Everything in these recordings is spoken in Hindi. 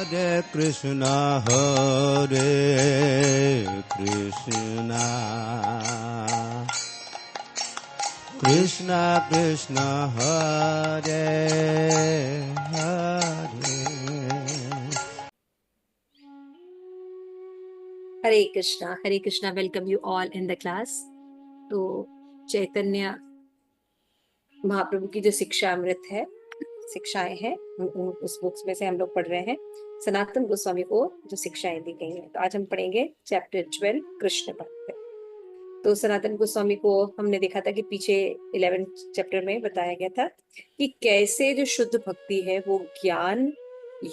Krishna Krishna Krishna Hare Hare. Hare Krishna. Welcome you all in the class. तो चैतन्य महाप्रभु की जो शिक्षा अमृत है, शिक्षाएं हैं, उस बुक्स में से हम लोग पढ़ रहे हैं। सनातन गोस्वामी को जो शिक्षाएं दी गई हैं, तो आज हम पढ़ेंगे चैप्टर 12 कृष्ण भक्त। तो सनातन गोस्वामी को हमने देखा था कि पीछे 11 चैप्टर में बताया गया था कि कैसे जो शुद्ध भक्ति है वो ज्ञान,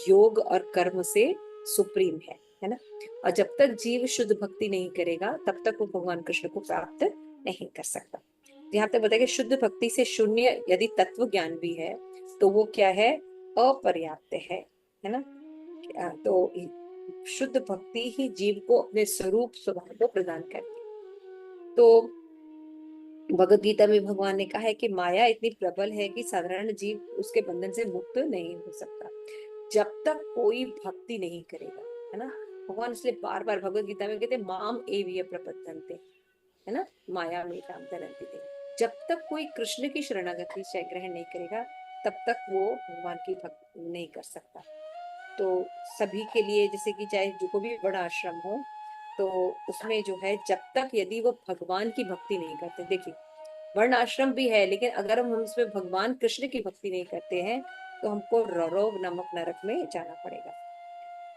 योग और कर्म से सुप्रीम है ना। और जब तक जीव शुद्ध भक्ति नहीं करेगा तब तक वो भगवान कृष्ण को प्राप्त नहीं कर सकता। यहाँ पे बताया कि शुद्ध भक्ति से शून्य यदि तत्व ज्ञान भी है तो वो क्या है, अपर्याप्त है ना। तो शुद्ध भक्ति ही जीव को अपने स्वरूप स्वभाव को प्रदान करती है। तो भगवद गीता में भगवान ने कहा है कि माया इतनी प्रबल है कि साधारण जीव उसके बंधन से मुक्त नहीं हो सकता जब तक कोई भक्ति नहीं करेगा, है ना। भगवान इसलिए बार बार भगवद गीता में कहते माम एवं प्रपद्यन्ते, है ना, माया में काम तरंती थे। जब तक कोई कृष्ण की शरणागति ग्रहण नहीं करेगा तब तक वो भगवान की भक्ति नहीं कर सकता। तो सभी के लिए, जैसे कि चाहे जो को भी बड़ा आश्रम हो, तो उसमें जो है जब तक यदि वो भगवान की भक्ति नहीं करते, देखिए वर्ण आश्रम भी है लेकिन अगर हम उसमें भगवान कृष्ण की भक्ति नहीं करते हैं तो हमको रौरव नामक नरक में जाना पड़ेगा।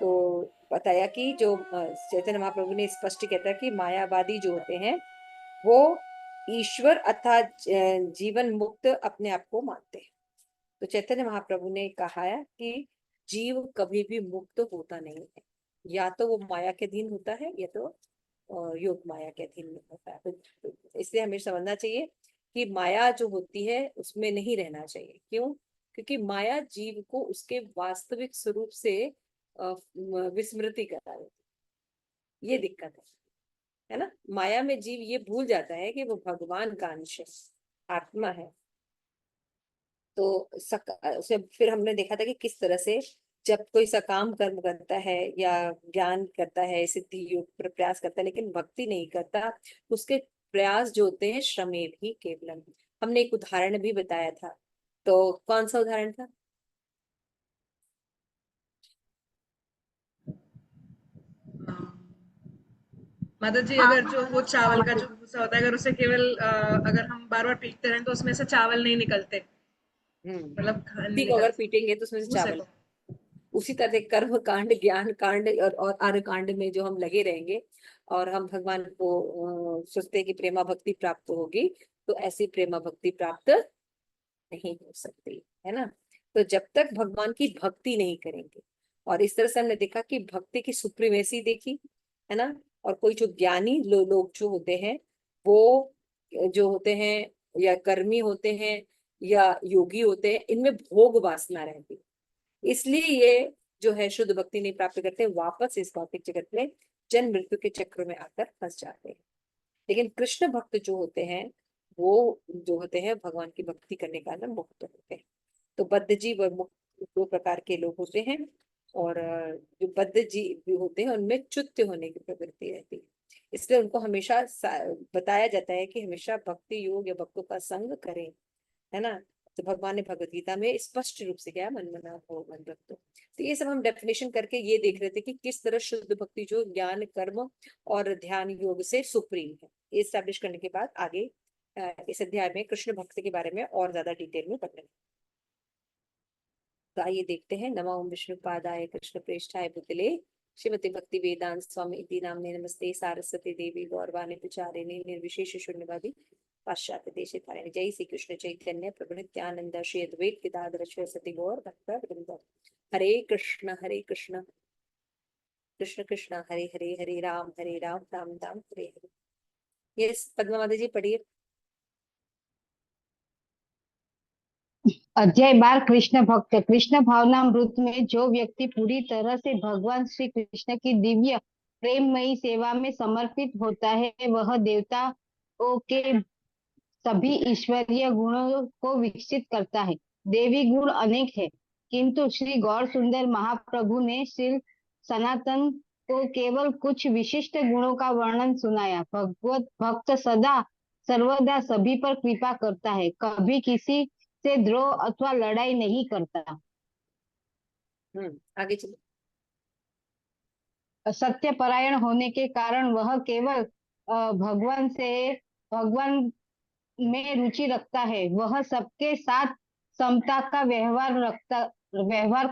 तो बताया कि जो चैतन्य महाप्रभु ने स्पष्ट कहता है कि मायावादी जो होते हैं वो ईश्वर अर्थात जीवन मुक्त अपने आप को मानते हैं। तो चैतन्य महाप्रभु ने कहा है कि जीव कभी भी मुक्त होता नहीं है, या तो वो माया के अधीन होता है या तो योग माया के अधीन होता है। तो इसलिए हमें समझना चाहिए कि माया जो होती है उसमें नहीं रहना चाहिए। क्यों? क्योंकि माया जीव को उसके वास्तविक स्वरूप से विस्मृति करा देती, ये दिक्कत है ना। माया में जीव ये भूल जाता है कि वो भगवान का अंश है, आत्मा है। तो फिर हमने देखा था कि किस तरह से जब कोई सकाम कर्म करता है या ज्ञान करता है, सिद्धि योग पर प्रयास करता है लेकिन भक्ति नहीं करता, उसके प्रयास जो होते हैं श्रमे भी केवलम। हमने एक उदाहरण भी बताया था, तो कौन सा उदाहरण था? माता जी, अगर जो वो चावल का जो भूसा होता है, अगर उसे केवल अगर हम बार बार पीटते रहें तो उसमें से चावल नहीं निकलते, मतलब को अगर पीटेंगे तो उसमें से चावल। उसी तरह कर्म कांड, ज्ञान कांड और आर्य कांड में जो हम लगे रहेंगे और हम भगवान को सोचते हैं कि प्रेमा भक्ति प्राप्त होगी, तो ऐसी प्रेमा भक्ति प्राप्त नहीं हो सकती, है ना। तो जब तक भगवान की भक्ति नहीं करेंगे, और इस तरह से हमने देखा कि भक्ति की सुप्रीमेसी देखी, है ना। और कोई जो ज्ञानी लोग जो होते हैं वो जो होते हैं या कर्मी होते हैं या योगी होते हैं, इनमें भोग वासना रहती है, इसलिए ये जो है शुद्ध भक्ति नहीं प्राप्त करते, वापस इस भौतिक जगत में जन्म मृत्यु के चक्र में आकर फंस जाते हैं। लेकिन कृष्ण भक्त जो होते हैं वो जो होते हैं भगवान की भक्ति करने का ना मुक्त होते हैं। तो बद्ध जीव और मुक्त दो प्रकार के लोग होते हैं, और जो बद्ध जीव होते हैं उनमें च्युत होने की प्रवृत्ति रहती है। इसलिए उनको हमेशा बताया जाता है कि हमेशा भक्ति योग या भक्तों का संग करें, है ना। तो भगवान ने भगवत गीता में स्पष्ट रूप से क्या, मन मना हो मन रखो। तो ये सब हम डेफिनेशन करके ये देख रहे थे कि किस तरह शुद्ध भक्ति जो ज्ञान कर्म और ध्यान योग से सुप्रीम है। ये स्टैब्लिश करने के बाद आगे इस अध्याय में कृष्ण भक्ति के बारे में और ज्यादा डिटेल में पढ़ेंगे। तो आइए देखते हैं। नमो विष्णु पादाय कृष्ण प्रेष्ठाय भूतले श्रीमती भक्ति वेदांत स्वामी इति नाम्ने नमस्ते सारस्वती देवी गौरवाणी प्रचारिणे निर्विशेष शून्यवादी पाश्चात्य देशे तारिणे। जय श्री कृष्ण चैतन्य प्रभु नित्यानंद श्री अद्वैत गदाधर सरस्वती गौर भक्त। हरे कृष्ण कृष्ण कृष्ण हरे हरे, हरे राम राम राम हरे हरे। ये पद्मा माता जी पढ़िए। अध्याय 12 कृष्ण भक्त। कृष्ण भावनामृत में जो व्यक्ति पूरी तरह से भगवान श्री कृष्ण की दिव्य प्रेममयी सेवा में समर्पित होता है वह देवताओं के सभी ईश्वरीय गुणों को विकसित करता है। देवी गुण अनेक है, किंतु श्री गौर सुंदर महाप्रभु ने श्री सनातन को केवल कुछ विशिष्ट गुणों का वर्णन सुनाया। भगवत भक्त सदा सर्वदा सभी पर कृपा करता है, कभी किसी से द्रोह अथवा लड़ाई नहीं करता। आगे चलो। सत्य परायण होने के कारण वह केवल भगवान में रुचि रखता है। वह सबके साथ समता का व्यवहार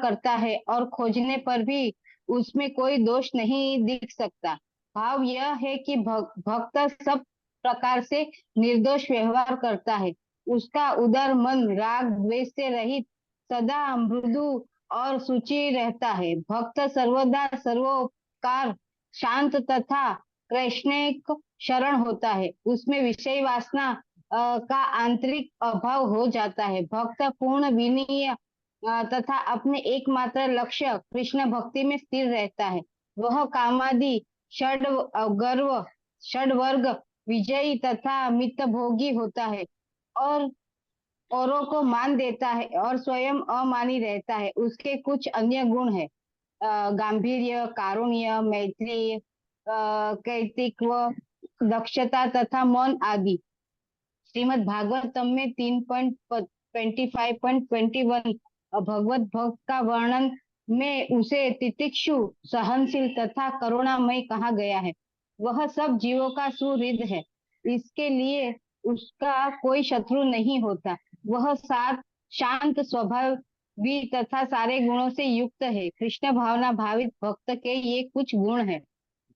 करता है और खोजने पर भी उसमें कोई दोष नहीं दिख सकता। भाव यह है कि भक्त सब प्रकार से निर्दोष व्यवहार करता है। उसका उदार मन राग द्वेष से रहित, सदा मृदु और सुचि रहता है। भक्त सर्वदा सर्वोपकार, शांत तथा कृष्णिक शरण होता है। उसमें विषय वासना का आंतरिक अभाव हो जाता है। भक्त पूर्ण विनय तथा अपने एकमात्र लक्ष्य कृष्ण भक्ति में स्थिर रहता है। वह कामादि षड वर्ग विजयी तथा मितभोगी होता है और औरों को मान देता है और स्वयं अमानी रहता है। उसके कुछ अन्य गुण है, गांभीर्य, कारुण्य, मैत्री, कैतिकव, दक्षता तथा मौन आदि। श्रीमद् भागवतम में 3.25.21 भगवत भक्त का वर्णन में उसे तितिक्षु, सहनशील तथा करुणामय कहा गया है। वह सब जीवों का सुहृद है, इसके लिए उसका कोई शत्रु नहीं होता। वह शांत स्वभाव भी तथा सारे गुणों से युक्त है। कृष्ण भावना भावित भक्त के ये कुछ गुण है।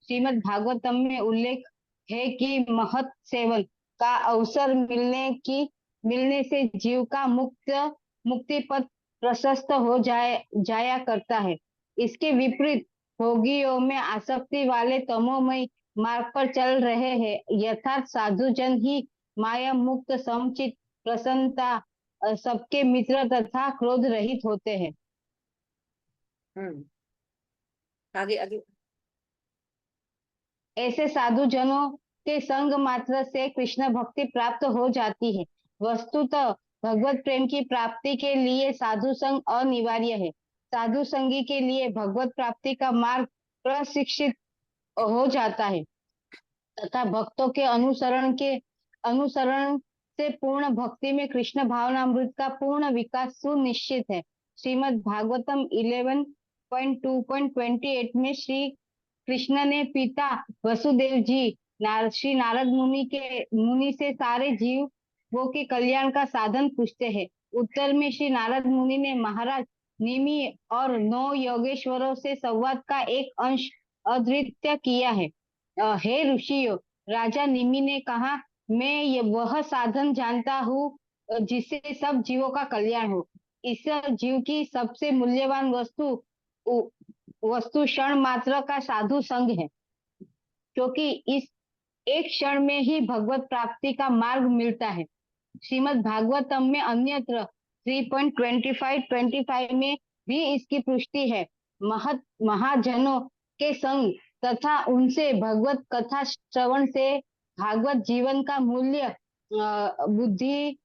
श्रीमद् भागवतम में उल्लेख है कि महत् सेवन का अवसर मिलने से जीव का मुक्ति पथ प्रशस्त हो जाया करता है। इसके विपरीत भोगियों में आसक्ति वाले तमोमय मार्ग पर चल रहे हैं। यथार्थ साधु जन ही माया मुक्त, समचित, प्रसन्नता, सबके मित्र तथा क्रोध रहित होते हैं। आगे आगे। ऐसे साधु जनों के संग मात्र से कृष्ण भक्ति प्राप्त हो जाती है। वस्तुतः भगवत प्रेम की प्राप्ति के लिए साधु संग अनिवार्य है। साधु संगी के लिए भगवत प्राप्ति का मार्ग प्रशिक्षित हो जाता है तथा भक्तों के अनुसरण से पूर्ण भक्ति में कृष्ण भावनामृत का पूर्ण विकास सुनिश्चित है। श्रीमद् भागवतम 11.2.28 में श्री कृष्ण ने पिता वसुदेव जी श्री नारद मुनि से सारे जीवों के कल्याण का साधन पूछते हैं। उत्तर में श्री नारद मुनि ने महाराज निमि और 9 योगेश्वरों से संवाद का एक अंश अद्वितीय किया है। हे ऋषियों, राजा निमि ने कहा, मैं वह साधन जानता हूँ जिससे सब जीवों का कल्याण हो। इस जीव की सबसे मूल्यवान वस्तु क्षण मात्र का साधु संग है, क्योंकि इस एक क्षण में ही भगवत प्राप्ति का मार्ग मिलता है। श्रीमद् भागवतम में अन्यत्र 3.25 में भी इसकी पुष्टि है। महाजनों के संग तथा उनसे भगवत कथा श्रवण से भागवत जीवन का मूल्य बुद्धि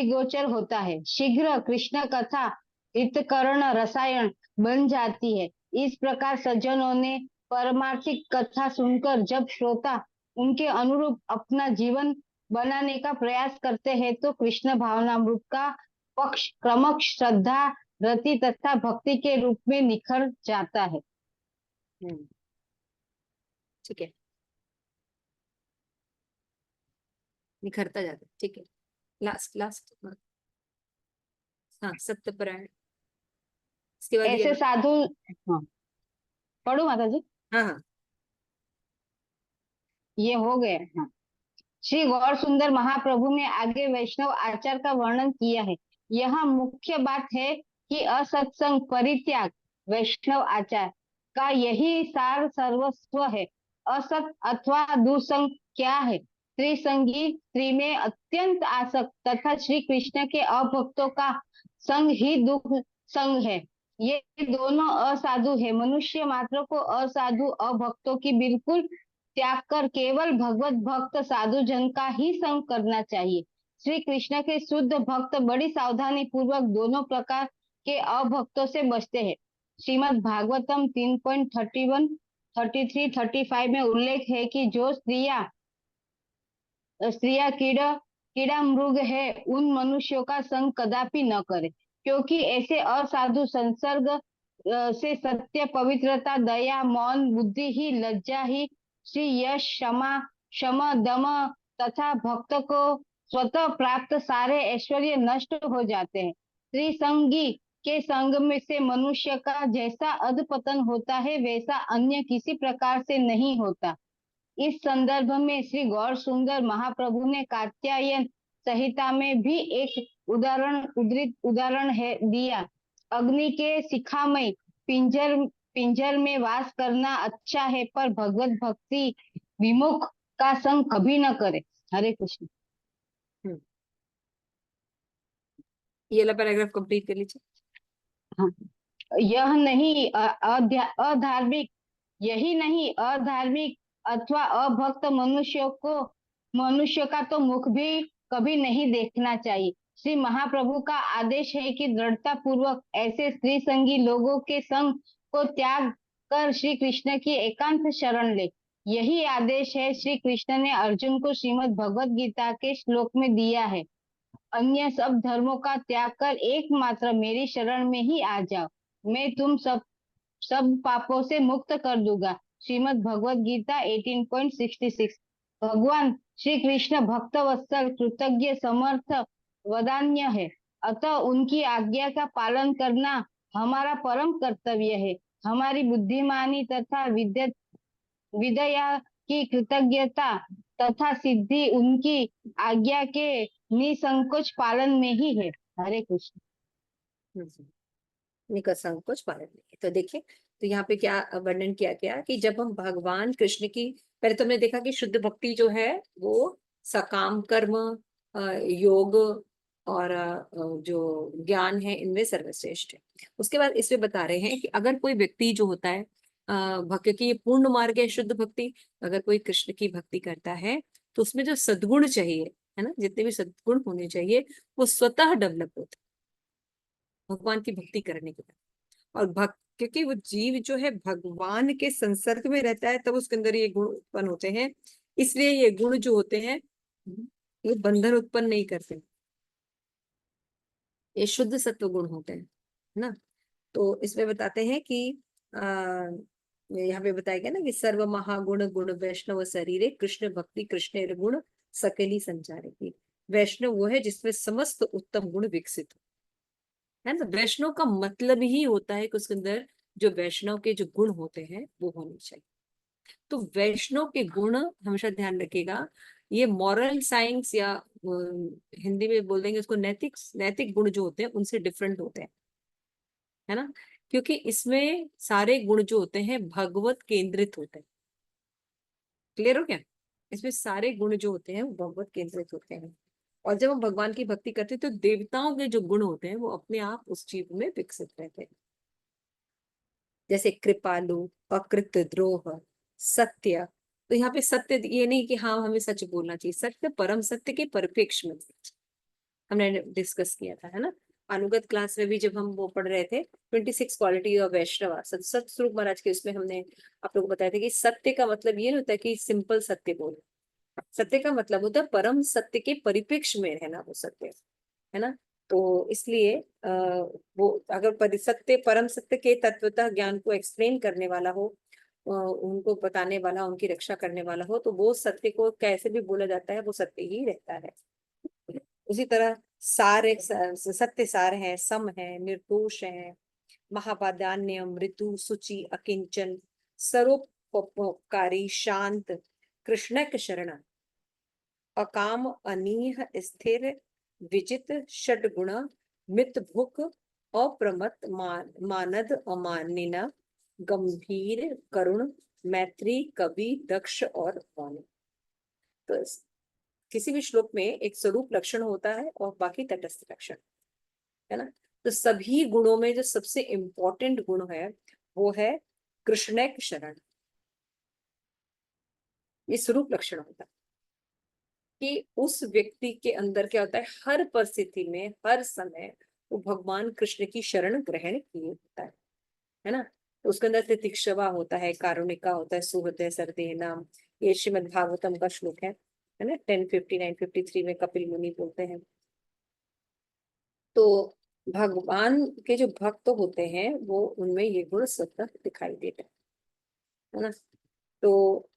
गोचर होता है। शीघ्र कृष्ण कथा हितकरण रसायन बन जाती है। इस प्रकार सज्जनों ने परमार्थिक कथा सुनकर जब श्रोता उनके अनुरूप अपना जीवन बनाने का प्रयास करते हैं तो कृष्ण भावनामृत का पक्ष क्रमश श्रद्धा, रति तथा भक्ति के रूप में निखर जाता है। ठीक है, निखरता जाता है। ठीक है, लास्ट हाँ, सत्यपरायण। इसके बाद ऐसे साधु, हाँ पढ़ू माता जी? हाँ, ये हो गए। हाँ, श्री गौर सुंदर महाप्रभु ने आगे वैष्णव आचार का वर्णन किया है। यहाँ मुख्य बात है कि असत्संग परित्याग वैष्णव आचार का यही सार सर्वस्व है। असत अथवा दुसंग क्या है? त्रिसंगी, स्त्री में अत्यंत आसक्त तथा श्री कृष्ण के अभक्तों का संग ही दुख संग है। ये दोनों असाधु है। मनुष्य मात्र को असाधु अभक्तों की बिल्कुल त्याग कर केवल भगवत भक्त साधु जन का ही संग करना चाहिए। श्री कृष्ण के शुद्ध भक्त बड़ी सावधानी पूर्वक दोनों प्रकार के अभक्तों से बचते हैं। श्रीमद् भागवतम 3.31, 33, 35 में उल्लेख है कि जो स्त्रियां कीड़ा मृग है, उन मनुष्यों का संग कदापि न करे, क्योंकि ऐसे असाधु संसर्ग से सत्य, पवित्रता, दया, मौन, बुद्धि ही, लज्जा ही, श्री यश, क्षमा, शम, दम तथा भक्त को स्वतः प्राप्त सारे ऐश्वर्य नष्ट हो जाते हैं। स्त्री संगी के संग में से मनुष्य का जैसा अधपतन होता है, वैसा अन्य किसी प्रकार से नहीं होता। इस संदर्भ में श्री गौर सुंदर महाप्रभु ने कात्यायन संहिता में भी एक उदाहरण है दिया। अग्नि के शिखामय पिंजर में वास करना अच्छा है, पर भगवत भक्ति विमुख का संग कभी न करे। हरे कृष्ण। ये वाला पैराग्राफ कंप्लीट कर लीजिए। हाँ। यह नहीं अधार्मिक यही नहीं, अधार्मिक अथवा अभक्त मनुष्य का तो मुख भी कभी नहीं देखना चाहिए। श्री महाप्रभु का आदेश है कि दृढ़ता पूर्वक ऐसे स्त्री संगी लोगों के संग को त्याग कर श्री कृष्ण की एकांत शरण ले। यही आदेश है श्री कृष्ण ने अर्जुन को श्रीमद् भगवत गीता के श्लोक में दिया है। अन्य सब धर्मों का त्याग कर एकमात्र मेरी शरण में ही आ जाओ, मैं तुम सब पापों से मुक्त कर दूंगा। श्रीमद् भगवत गीता 18.66। भगवान श्री कृष्ण भक्त वत्सल, कृतज्ञ, समर्थ, वदान्य है, अतः उनकी आज्ञा का पालन करना हमारा परम कर्तव्य है। हमारी बुद्धिमानी तथा विद्या की कृतज्ञता तथा सिद्धि उनकी आज्ञा के निसंकोच पालन में ही है। हरे कृष्ण। निसंकोच पालन नहीं। तो देखिए, तो यहाँ पे क्या वर्णन किया गया कि जब हम भगवान कृष्ण की, पहले तो हमने देखा कि शुद्ध भक्ति जो है वो सकाम कर्म, योग और जो ज्ञान है, इनमें सर्वश्रेष्ठ है। उसके बाद इसमें बता रहे हैं कि अगर कोई व्यक्ति जो होता है भक्ति की, ये पूर्ण मार्ग है शुद्ध भक्ति, अगर कोई कृष्ण की भक्ति करता है तो उसमें जो सद्गुण चाहिए है ना, जितने भी सद्गुण होने चाहिए वो स्वतः डेवलप होते भगवान की भक्ति करने के बाद। और क्योंकि वो जीव जो है भगवान के संसर्ग में रहता है, तब उसके अंदर ये गुण उत्पन्न होते हैं। इसलिए ये गुण जो होते हैं ये बंधन उत्पन्न नहीं करते, ये शुद्ध सत्व गुण होते हैं ना। तो इसमें बताते हैं कि यहाँ पे बताया गया ना कि सर्व महागुण गुण वैष्णव शरीरे, कृष्ण भक्ति कृष्ण गुण सकली संचारे की। वैष्णव वो है जिसमें समस्त उत्तम गुण विकसित हो, है ना। वैष्णव का मतलब ही होता है कि उसके अंदर जो वैष्णव के जो गुण होते हैं वो होने चाहिए। तो वैष्णव के गुण हमेशा ध्यान रखिएगा, ये मॉरल साइंस या हिंदी में बोल देंगे उसको नैतिक गुण जो होते हैं उनसे डिफरेंट होते हैं, है ना। क्योंकि इसमें सारे गुण जो होते हैं भगवत केंद्रित होते हैं। क्लियर हो क्या? इसमें सारे गुण जो होते हैं वो भगवत केंद्रित होते हैं। और जब हम भगवान की भक्ति करते हैं तो देवताओं के जो गुण होते हैं वो अपने आप उस जीव में विकसित रहते हैं, जैसे कृपालु, अकृत द्रोह, सत्य। तो यहाँ पे सत्य ये नहीं कि हाँ हमें सच बोलना चाहिए, सत्य परम सत्य के परिप्रेक्ष्य में हमने डिस्कस किया था, है ना। अनुगत क्लास में भी जब हम वो पढ़ रहे थे 26 क्वालिटी ऑफ वैष्णव, सत स्वरूप महाराज के, उसमें हमने आप लोगों को बताया था कि सत्य का मतलब ये नहीं होता कि सिंपल सत्य बोलो, सत्य का मतलब होता है परम सत्य के परिप्रेक्ष्य में रहना, वो सत्य है ना। तो इसलिए वो अगर सत्य परम सत्य के तत्वतः ज्ञान को एक्सप्लेन करने वाला हो, उनको बताने वाला, उनकी रक्षा करने वाला हो, तो वो सत्य को कैसे भी बोला जाता है वो सत्य ही रहता है। उसी तरह सार एक सत्य सार है, सम है, निर्दोष है, महापादान्य, मृदु, सुचि, अकिंचन, सरोपकारी, शांत, कृष्ण शरण, अकाम, अनीह, स्थिर, विजित, षड्गुण, मित भुक, अप्रमत, मानद, अमानिना, गंभीर, करुण, मैत्री, कवि, दक्ष और वाणी। तो किसी भी श्लोक में एक स्वरूप लक्षण होता है और बाकी तटस्थ लक्षण, है ना। तो सभी गुणों में जो सबसे इंपॉर्टेंट गुण है वो है कृष्णैक शरण। ये स्वरूप लक्षण होता है कि उस व्यक्ति के अंदर क्या होता है, हर परिस्थिति में, हर समय वो भगवान कृष्ण की शरण ग्रहण किए होता है ना। तो उसके अंदर तितिक्षवा होता है, कारुणिका होता है, सुहृदय सरदेह नाम, ये श्रीमद् भागवतम का श्लोक है ना। 10:59-53 में कपिल मुनि बोलते हैं। तो भगवान के जो भक्त होते हैं वो उनमें ये गुण सतत दिखाई देते हैं, है ना। तो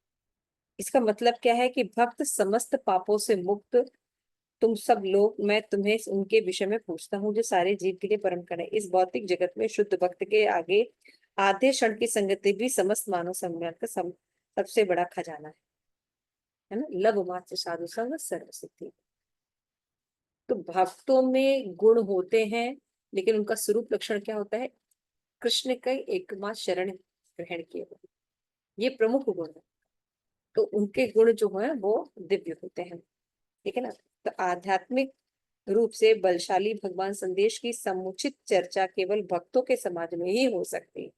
इसका मतलब क्या है कि भक्त समस्त पापों से मुक्त, तुम सब लोग, मैं तुम्हें उनके विषय में पूछता हूँ जो सारे जीव के लिए परम करण है। इस भौतिक जगत में शुद्ध भक्त के आगे आधे क्षण की संगति भी समस्त मानव सम्मान का सबसे बड़ा खजाना है ना। लव मात्र साधु संग सर्व सिद्धि। तो भक्तों में गुण होते हैं, लेकिन उनका स्वरूप लक्षण क्या होता है? कृष्ण का एकमात्र शरण ग्रहण किए हुए, ये प्रमुख गुण है। तो उनके गुण जो है वो दिव्य होते हैं, ठीक है ना। तो आध्यात्मिक रूप से बलशाली भगवान संदेश की समुचित चर्चा केवल भक्तों के समाज में ही हो सकती है।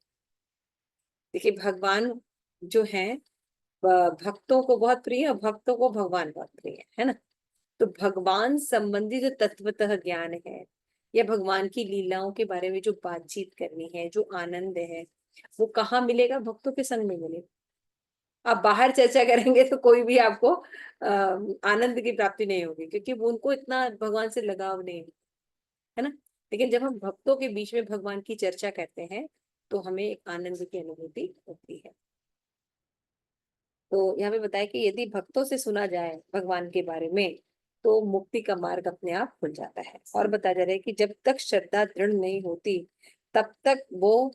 देखिए भगवान जो है भक्तों को बहुत प्रिय है, भक्तों को भगवान बहुत प्रिय है ना। तो भगवान संबंधी जो तत्वतः ज्ञान है या भगवान की लीलाओं के बारे में जो बातचीत करनी है, जो आनंद है, वो कहाँ मिलेगा? भक्तों के संग में मिलेगा। आप बाहर चर्चा करेंगे तो कोई भी आपको आनंद की प्राप्ति नहीं होगी, क्योंकि वो उनको इतना भगवान से लगाव नहीं है ना। लेकिन जब हम भक्तों के बीच में भगवान की चर्चा करते हैं तो हमें एक आनंद की अनुभूति होती है। तो यहाँ पे बताया कि यदि भक्तों से सुना जाए भगवान के बारे में तो मुक्ति का मार्ग अपने आप खुल जाता है। और बताया जा रहा है कि जब तक श्रद्धा दृढ़ नहीं होती तब तक वो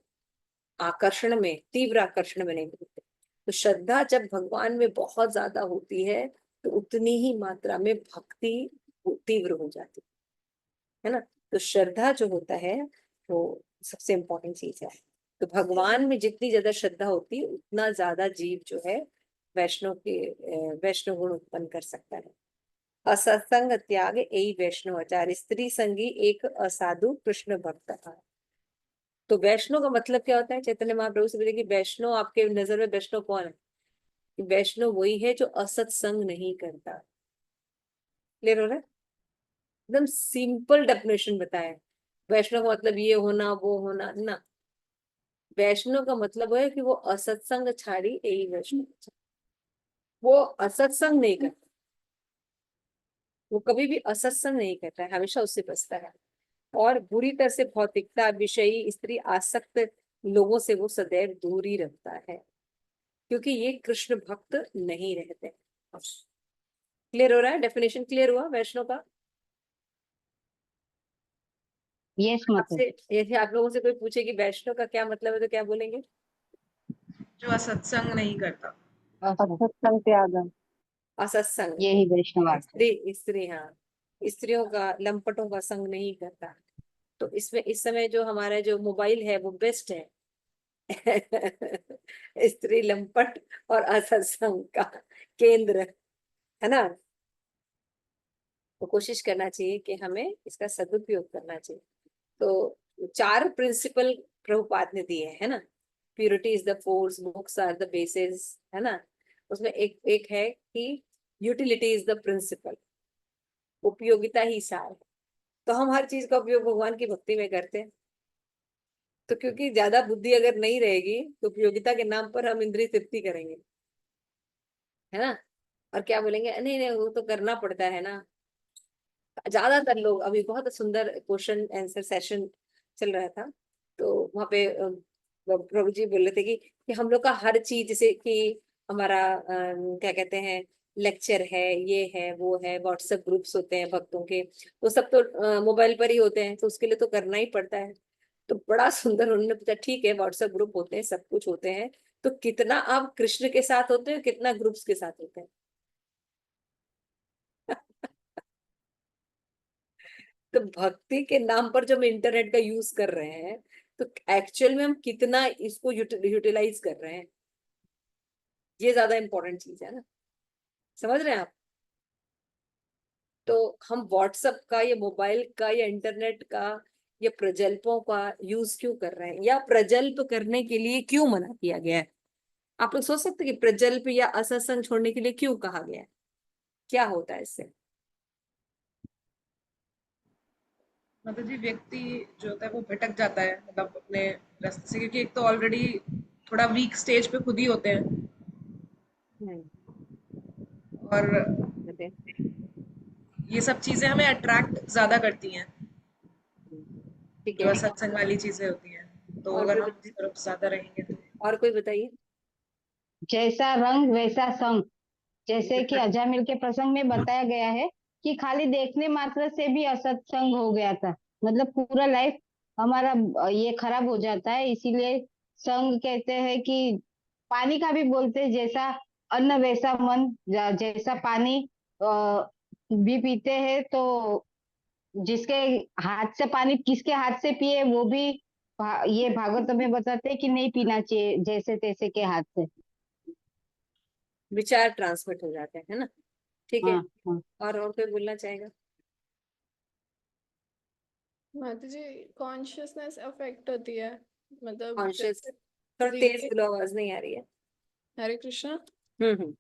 आकर्षण में, तीव्र आकर्षण में नहीं होते। तो श्रद्धा जब भगवान में बहुत ज्यादा होती है तो उतनी ही मात्रा में भक्ति तीव्र हो जाती है ना। तो श्रद्धा जो होता है वो सबसे इम्पोर्टेंट चीज है। तो भगवान में जितनी ज्यादा श्रद्धा होती है उतना ज्यादा जीव जो है वैष्णव गुण उत्पन्न कर सकता है। असत्संग त्याग यही वैष्णव आचार, स्त्री संगी एक असाधु कृष्ण भक्त था। तो वैष्णव का मतलब क्या होता है? चैतन्य महाप्रभु से बोले कि वैष्णव, आपके नजर में वैष्णव कौन है? वैष्णव वही है जो असत्संग नहीं करता। क्लियर हो रहा है? एकदम सिंपल डेफिनेशन बताया। वैष्णव का मतलब ये होना वो होना ना। वैष्णव का मतलब है कि वो असत्संग छाड़ी यही वैष्णव। वो असत्संग नहीं करता, वो कभी भी असत्संग नहीं करता है, हमेशा उससे बचता है। और बुरी तरह से भौतिकता, विषयी, स्त्री आसक्त लोगों से वो सदैव दूर ही रखता है, क्योंकि ये कृष्ण भक्त नहीं रहते। क्लियर हो रहा है? डेफिनेशन क्लियर हुआ वैष्णव का? यस माता। आपसे यदि आप लोगों से कोई पूछे कि वैष्णव का क्या मतलब है तो क्या बोलेंगे? जो असत्संग नहीं करता। असत्संग त्याग, असत्संग, यही वैष्णव। स्त्री हाँ, स्त्रियों का, लंपटों का संग नहीं करता। तो इसमें इस समय जो हमारा जो मोबाइल है वो बेस्ट है। स्त्री, लंपट और असत्संग का केंद्र, है ना। तो कोशिश करना चाहिए कि हमें इसका सदुपयोग करना चाहिए। तो 4 प्रिंसिपल प्रभुपाद ने दिए है ना। Purity is the force, books are the basis, है ना। उसमें एक एक है कि यूटिलिटी इज द प्रिंसिपल, उपयोगिता ही सार है। तो हम हर चीज का उपयोग भगवान की भक्ति में करते हैं। तो क्योंकि ज्यादा बुद्धि अगर नहीं रहेगी तो उपयोगिता के नाम पर हम इंद्रिय तृप्ति करेंगे, है ना। और क्या बोलेंगे, नहीं नहीं वो तो करना पड़ता है ना। ज्यादातर लोग, अभी बहुत सुंदर क्वेश्चन आंसर सेशन चल रहा था तो वहां पे प्रभु जी बोल रहे थे कि हम लोग का हर चीज, जैसे कि हमारा क्या कहते हैं, लेक्चर है, ये है वो है, व्हाट्सएप ग्रुप्स होते हैं भक्तों के, तो सब तो मोबाइल पर ही होते हैं, तो उसके लिए तो करना ही पड़ता है। तो बड़ा सुंदर उन्होंने पूछा, ठीक है व्हाट्सएप ग्रुप होते हैं, सब कुछ होते हैं, तो कितना आप कृष्ण के साथ होते हैं, कितना ग्रुप्स के साथ होते हैं? तो भक्ति के नाम पर जब हम इंटरनेट का यूज कर रहे हैं तो एक्चुअल में हम कितना इसको यूटिलाइज कर रहे हैं, ये ज्यादा इंपॉर्टेंट चीज है ना। समझ रहे हैं आप? तो हम व्हाट्सएप का या मोबाइल का या इंटरनेट का या प्रजल्पों का यूज क्यों कर रहे हैं, या प्रजल्प करने के लिए क्यों मना किया गया है? आप लोग सोच सकते हैं कि प्रजल्प या असत्संग छोड़ने के लिए क्यों कहा गया है, क्या होता है इससे? मतलब जी व्यक्ति जो होता है वो भटक जाता है मतलब अपने रास्ते से, क्योंकि एक तो ऑलरेडी थोड़ा वीक स्टेज पे खुद ही होते हैं हम्म, और बताइए। ये सब चीजें हमें अट्रैक्ट ज्यादा करती हैं, हम्म, ठीक जो है। असत्संग वाली चीजें होती हैं। तो और अगर कोई हम उस तरफ ज्यादा रहेंगे तो और कोई बताइए। जैसा रंग वैसा संग। जैसे कि अजामिल के प्रसंग में बताया गया है कि खाली देखने मात्र से भी असत्संग हो गया था, मतलब पूरा लाइफ हमारा ये खराब हो जाता है। इसीलिए संग कहते हैं कि पानी का भी बोलते हैं, जैसा अन्न वैसा मन। जैसा पानी भी पीते हैं तो जिसके हाथ से पानी किसके हाथ से पिए वो भी ये भागवत में बताते हैं कि नहीं पीना चाहिए जैसे तैसे के हाथ से। विचार ट्रांसमिट हो जाते हैं, है ना। ठीक है। हाँ हाँ। और कोई बोलना चाहेगा। माता जी, कॉन्शियसनेस अफेक्ट होती है, मतलब कॉन्शियस, जैसे थोड़ा तेज रीडिंग। बोलो, आवाज नहीं आ रही है। हरे कृष्णा। हम्म।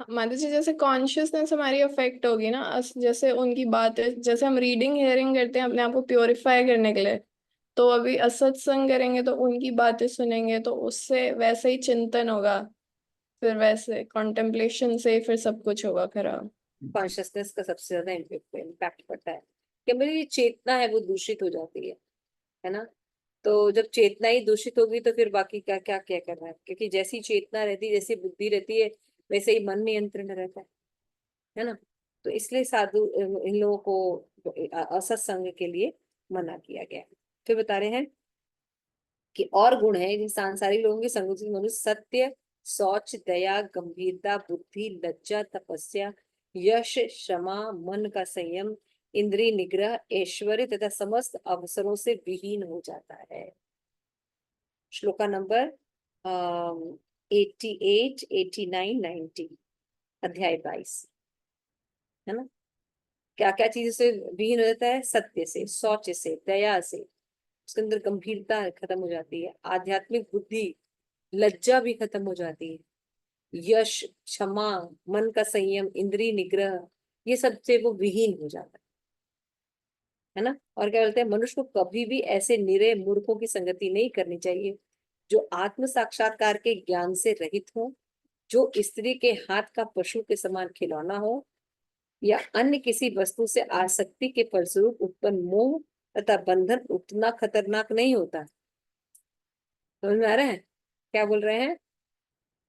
माता जी, जैसे कॉन्शियसनेस हमारी अफेक्ट होगी ना, जैसे उनकी बात है, जैसे हम रीडिंग हेयरिंग करते हैं अपने आप को प्योरीफाई करने के लिए, तो अभी असत्संग करेंगे तो उनकी बातें सुनेंगे तो उससे वैसे ही चिंतन होगा, फिर वैसे कॉन्टेम्पलेशन से फिर सब कुछ होगा खराब। कॉन्शियसनेस का सबसे ज्यादा इम्पैक्ट पड़ता है कि हमारी चेतना है वो दूषित हो जाती है ना। तो जब चेतना ही दूषित होगी तो फिर बाकी क्या क्या क्या करना है, क्योंकि जैसी चेतना रहती है, जैसी बुद्धि रहती है, वैसे ही मन नियंत्रण में रहता है ना। तो इसलिए साधु इन लोगों को असत्संग के लिए मना किया गया है। फिर बता रहे हैं कि और गुण है जिन सांसारिक लोगों की संगति से मनुष्य सत्य, शौच, दया, गंभीरता, बुद्धि, लज्जा, तपस्या, यश, क्षमा, मन का संयम, इंद्रिय निग्रह, ऐश्वर्य तथा समस्त अवसरों से विहीन हो जाता है। श्लोका नंबर 88, 89, 90, अध्याय 22, है ना। क्या क्या चीजों से विहीन हो जाता है? सत्य से, शौच से, दया से, उसके अंदर गंभीरता खत्म हो जाती है, आध्यात्मिक बुद्धि, लज्जा भी खत्म हो जाती है, यश, क्षमा, मन का संयम, इंद्रिय निग्रह, ये सब से वो विहीन हो जाता है ना। और क्या बोलते हैं, मनुष्य को कभी भी ऐसे निरे मूर्खों की संगति नहीं करनी चाहिए जो आत्म साक्षात्कार के ज्ञान से रहित हो, जो स्त्री के हाथ का पशु के समान खिलौना हो, या अन्य किसी वस्तु से आसक्ति के फलस्वरूप उत्पन्न मोह तथा बंधन उतना खतरनाक नहीं होता। समझ में आ रहा है क्या बोल रहे हैं?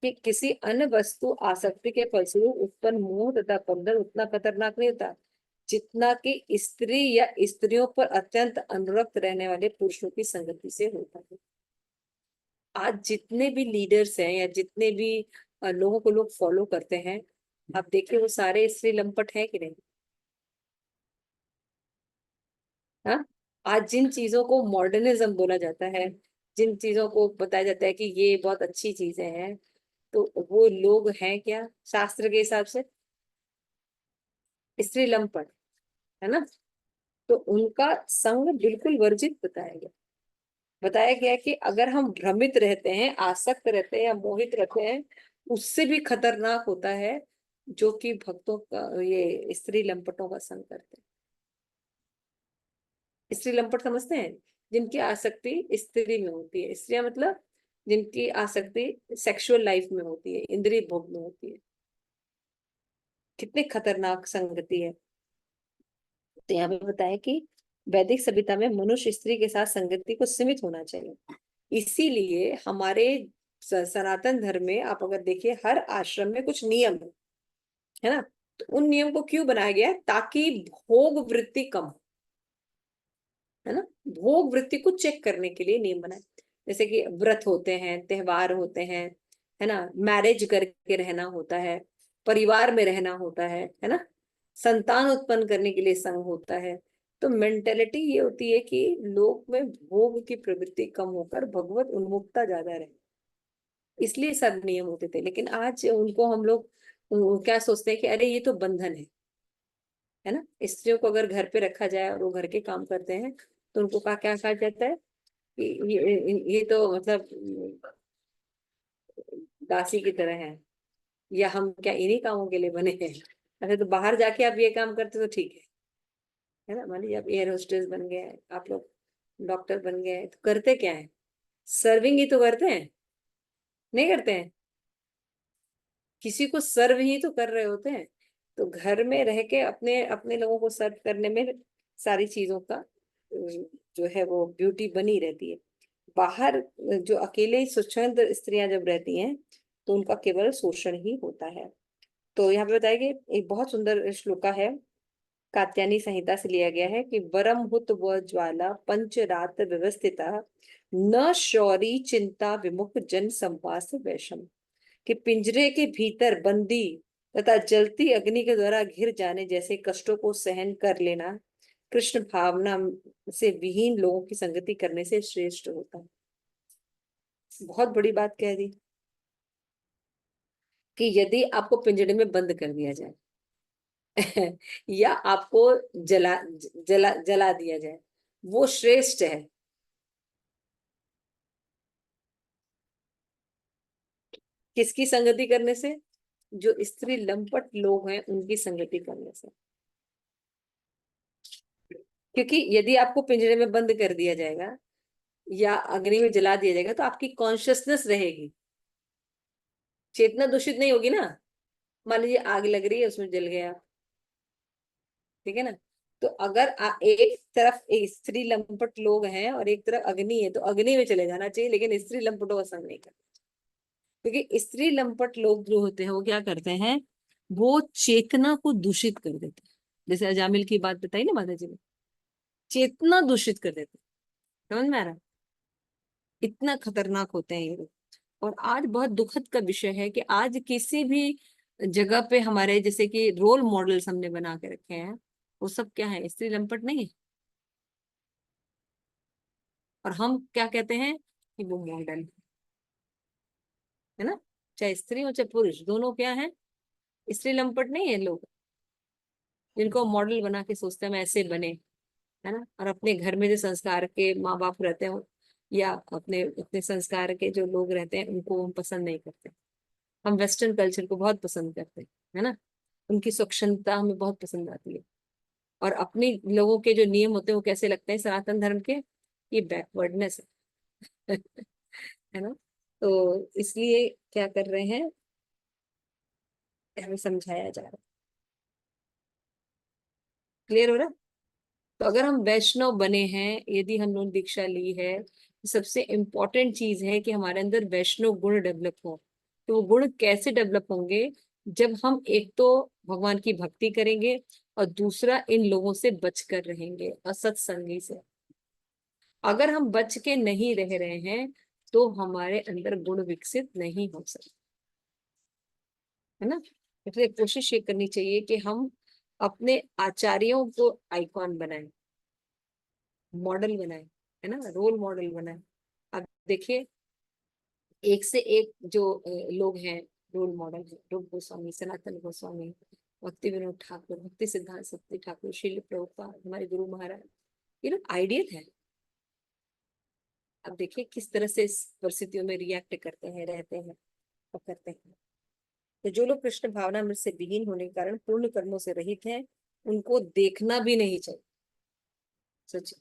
कि किसी अन्य वस्तु आसक्ति के फलस्वरूप उत्पन्न मोह तथा बंधन उतना खतरनाक नहीं होता जितना कि स्त्री या स्त्रियों पर अत्यंत अनुरक्त रहने वाले पुरुषों की संगति से होता है। आज जितने भी लीडर्स हैं या जितने भी लोगों को लोग फॉलो करते हैं, आप देखिए वो सारे स्त्री लंपट है कि नहीं। हाँ, आज जिन चीजों को मॉडर्निज्म बोला जाता है, जिन चीजों को बताया जाता है कि ये बहुत अच्छी चीजें हैं, तो वो लोग हैं क्या शास्त्र के हिसाब से? स्त्री लंपट, है ना। तो उनका संग बिल्कुल वर्जित बताया गया कि अगर हम भ्रमित रहते हैं, आसक्त रहते हैं या मोहित रहते हैं, उससे भी खतरनाक होता है जो कि भक्तों का ये स्त्री लंपटों का संग करते हैं। स्त्री लंपट समझते हैं? जिनकी आसक्ति स्त्री में होती है, स्त्रियां मतलब जिनकी आसक्ति सेक्सुअल लाइफ में होती है, इंद्रिय भोग में होती है। कितनी खतरनाक संगति है। तो यहाँ पे बताया कि वैदिक सभ्यता में मनुष्य स्त्री के साथ संगति को सीमित होना चाहिए। इसीलिए हमारे सनातन धर्म में आप अगर देखिए, हर आश्रम में कुछ नियम है ना। तो उन नियम को क्यों बनाया गया है? ताकि भोग वृत्ति कम हो, है ना। भोग वृत्ति को चेक करने के लिए नियम बनाए। जैसे कि व्रत होते हैं, त्योहार होते हैं, है ना, मैरिज करके रहना होता है, परिवार में रहना होता है ना, संतान उत्पन्न करने के लिए संग होता है। तो मेंटेलिटी ये होती है कि लोग में भोग की प्रवृत्ति कम होकर भगवत उन्मुखता ज्यादा रहे, इसलिए सब नियम होते थे। लेकिन आज उनको हम लोग क्या सोचते हैं कि अरे ये तो बंधन है ना। स्त्रियों को अगर घर पे रखा जाए और वो घर के काम करते हैं तो उनको क्या कहा जाता है कि ये तो मतलब दासी की तरह है, या हम क्या इन्हीं कामों के लिए बने हैं? अरे तो बाहर जाके आप ये काम करते तो ठीक है। है ना। मान लीजिए आप एयर होस्टेस बन गए, आप लोग डॉक्टर बन गए, तो करते क्या है? सर्विंग ही तो करते हैं, नहीं करते हैं? किसी को सर्व ही तो कर रहे होते हैं। तो घर में रह के अपने अपने लोगों को सर्व करने में सारी चीजों का जो है वो ब्यूटी बनी रहती है। बाहर जो अकेले स्वच्छंद स्त्रियां जब रहती हैं तो उनका केवल शोषण ही होता है। तो यहाँ पे बताया कि एक बहुत सुंदर श्लोका है, कात्यायनी संहिता से लिया गया है कि वरम हुत व ज्वाला पंच रात व्यवस्थिता न शौरी चिंता विमुख जन संवास वैषम। कि पिंजरे के भीतर बंदी तथा जलती अग्नि के द्वारा घिर जाने जैसे कष्टों को सहन कर लेना कृष्ण भावना से विहीन लोगों की संगति करने से श्रेष्ठ होता है। बहुत बड़ी बात कह दी कि यदि आपको पिंजरे में बंद कर दिया जाए या आपको जला जला जला दिया जाए, वो श्रेष्ठ है। किसकी संगति करने से? जो स्त्री लंपट लोग हैं उनकी संगति करने से। क्योंकि यदि आपको पिंजरे में बंद कर दिया जाएगा या अग्नि में जला दिया जाएगा तो आपकी कॉन्शियसनेस रहेगी, चेतना दूषित नहीं होगी ना। मान लीजिए आग लग रही है, उसमें जल गया, ठीक है ना। तो अगर एक तरफ एक स्त्री लंपट लोग हैं और एक तरफ अग्नि है, तो अग्नि में चले जाना चाहिए, लेकिन स्त्री लंपटों का संग नहीं करना। क्योंकि स्त्री लंपट लोग जो होते हैं वो क्या करते हैं, वो चेतना को दूषित कर देते हैं। जैसे अजामिल की बात बताई ना माता जी ने, चेतना दूषित कर देते हैं। समझ में आ रहा? इतना खतरनाक होते हैं ये लोग। और आज बहुत दुखद का विषय है कि आज किसी भी जगह पे हमारे जैसे कि रोल मॉडल्स हमने बना के रखे हैं, वो सब क्या है? स्त्री लंपट नहीं है। और हम क्या कहते हैं कि वो मॉडल है ना। चाहे स्त्री हो चाहे पुरुष, दोनों क्या है? स्त्री लंपट नहीं है लोग, जिनको मॉडल बना के सोचते हैं हम ऐसे बने, है ना। और अपने घर में जो संस्कार के माँ बाप रहते हैं या अपने अपने संस्कार के जो लोग रहते हैं उनको हम पसंद नहीं करते। हम वेस्टर्न कल्चर को बहुत पसंद करते हैं, है ना। उनकी स्वच्छंदता हमें बहुत पसंद आती है। और अपने लोगों के जो नियम होते हैं वो कैसे लगते हैं सनातन धर्म के? ये बैकवर्डनेस है है ना। तो इसलिए क्या कर रहे हैं, हमें समझाया जा रहा है। क्लियर हो रहा है? तो अगर हम वैष्णव बने हैं, यदि हम लोग दीक्षा ली है, तो सबसे इम्पोर्टेंट चीज है कि हमारे अंदर वैष्णव गुण डेवलप हो। तो वो गुण कैसे डेवलप होंगे? जब हम एक तो भगवान की भक्ति करेंगे और दूसरा इन लोगों से बचकर रहेंगे, असत संगी से। अगर हम बच के नहीं रह रहे हैं तो हमारे अंदर गुण विकसित नहीं हो सकते, है ना। इसलिए कोशिश ये करनी चाहिए कि हम अपने आचार्यों को आइकॉन बनाएं, मॉडल बनाएं, है ना, रोल मॉडल बनाएं। अब देखिए एक से एक जो लोग हैं रोल मॉडल है, रूप गोस्वामी, सनातन गोस्वामी, भक्ति विनोद ठाकुर, भक्ति सिद्धांत सत्य ठाकुर, श्रील प्रभुपाद, हमारे गुरु महाराज, ये लोग आइडियल है। अब देखिए किस तरह से इस परिस्थितियों में रिएक्ट करते हैं, रहते हैं और करते हैं। तो जो लोग कृष्ण भावना में से विहीन होने के कारण पूर्ण कर्मों से रहित हैं, उनको देखना भी नहीं चाहिए। सच